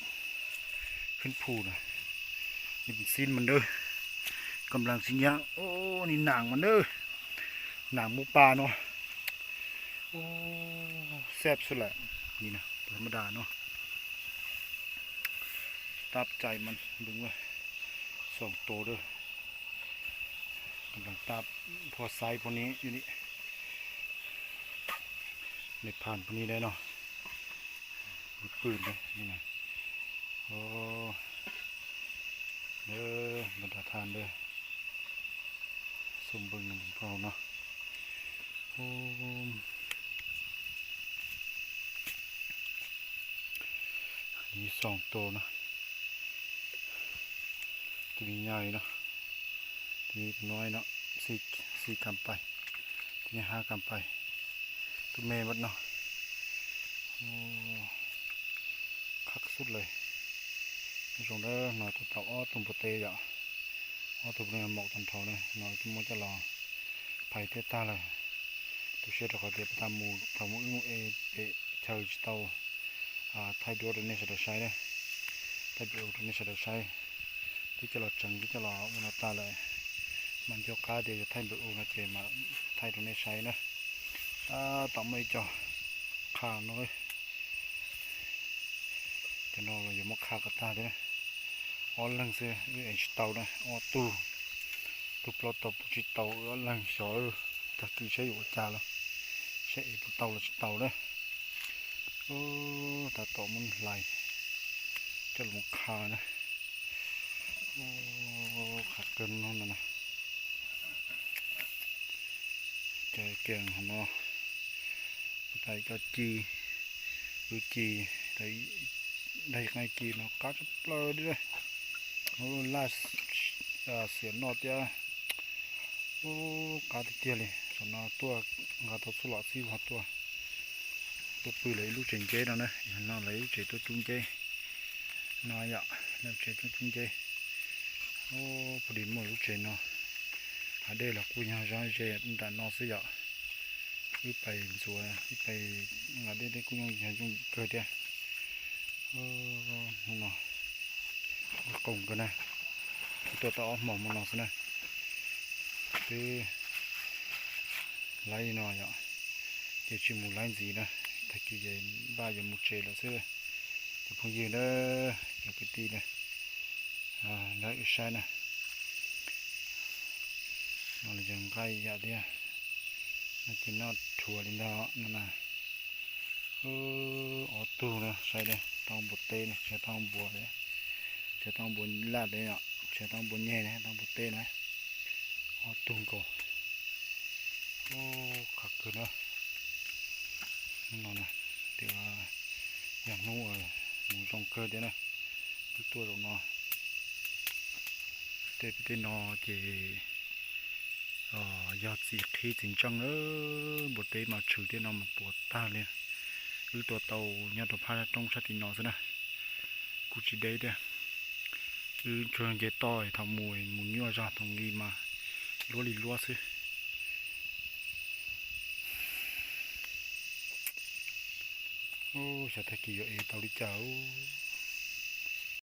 ขึ้นผูนะนี่เป็นซีนมันเด้อกำลังสิย่างโอ้นี่หนังมันเด้อหนังหมูป่าเนาะโอ้แซ่บสุดแหละนี่นะธรรมดาเนาะตับใจมันดึงไว้2 ตัวเด้อกำลังตับพอไซส์พวกนี้อยู่นี่ในผ่านพวกนี้ได้เนาะมีปืนเลยนี่นะโอ้เด้อบรรดาทานเด้อสมบูรณ์กันพอเนาะโอ้มี2 ตัวนะตัวนี้ใหญ่เนาะตัวนี้น้อยเนาะสี่ กำไปตัวนี้5 กำไปตัวแม่วัดเนาะโอ้คักสุดเลยส่งเด้อหน่อยตัวเต่าอ้อตุ่มปเตยอ่ะอ้อตุ่มเนี่ยหมอกตันเท่าเนี่ยหน่อยตัวมันจะรอไผ่เตต้าเลยตัวเชื่อตัวเขาเดียบตามมูตามมูเอเชอร์เตาไทยดูดเนี่ยจะใช้เนี่ยไทยดูดเนี่ยจะใช้ที่จะหลอดจังที่จะหลอมันตาเลยมันจะก้าเดียวไทยดูนะเจมาไทยตัวนี้ใช้นะต่อไม่จ่อขาน้อยจะนอนอยู่มกขากระตาด้วยนะอ๋อลังเสือไอ้เต่านะอ๋อตู้ปลอดตบจิตเต่าลังสอยตะกี้ใช้อยู่จ่าแล้วใช้เต่าละเต่าเลยโอ้แต่ต่อมันไหลจะลงคานะโอ้ขาดเกินนั่นนะใจเก่งของเนาะ tại cho chi ư chi tại đây ngay kỳ nó cá chép lơ đi đây ô là xiên nọ tia ô cá thì tia này cho nó tua ngà tao số lọ xíu hoặc tua tôi bự lấy lúc chỉnh chế đó nè nó lấy chế tôi trung chế nó vậy làm chế tôi trung chế ô bự điểm một lúc chế nó ở đây là khu nhà ra chế đã nó sẽ vậy cái bài rùa cái bài ở đây đây cũng nhà chung cơ tia nó cùng cái này tôi tao mỏ một nó thế này cái lấy nó vậy chỉ chỉ một lấy gì nữa thay cái gì ba giờ một chế là xưa thì không gì nữa cái tí này lấy cái sai này nó là dòng cây vậy đi nó chỉ nó thua lên đó nó là ở tù nữa sai đây tao bột tê này chơi tao bùa đấy chơi tao bùa lạt đấy ạ chơi tao bùa nhẹ này tao bột tê này ở tù cổ khắc cơ nữa nó này thì dạng nô ở một dòng cơ đấy này cái tua của nó cái nó chỉ do gì khi tình trạng nữa bột tê mà trừ thế nào mà bột ta liền cứ tua tàu nhau tàu pha trong sát thì nó thế này cũng chỉ đấy thôi cứ cho cái tỏi thằng mùi muốn nhua ra thằng gì mà lúa lì lúa xí ô sao thấy kỳ vậy tàu đi chào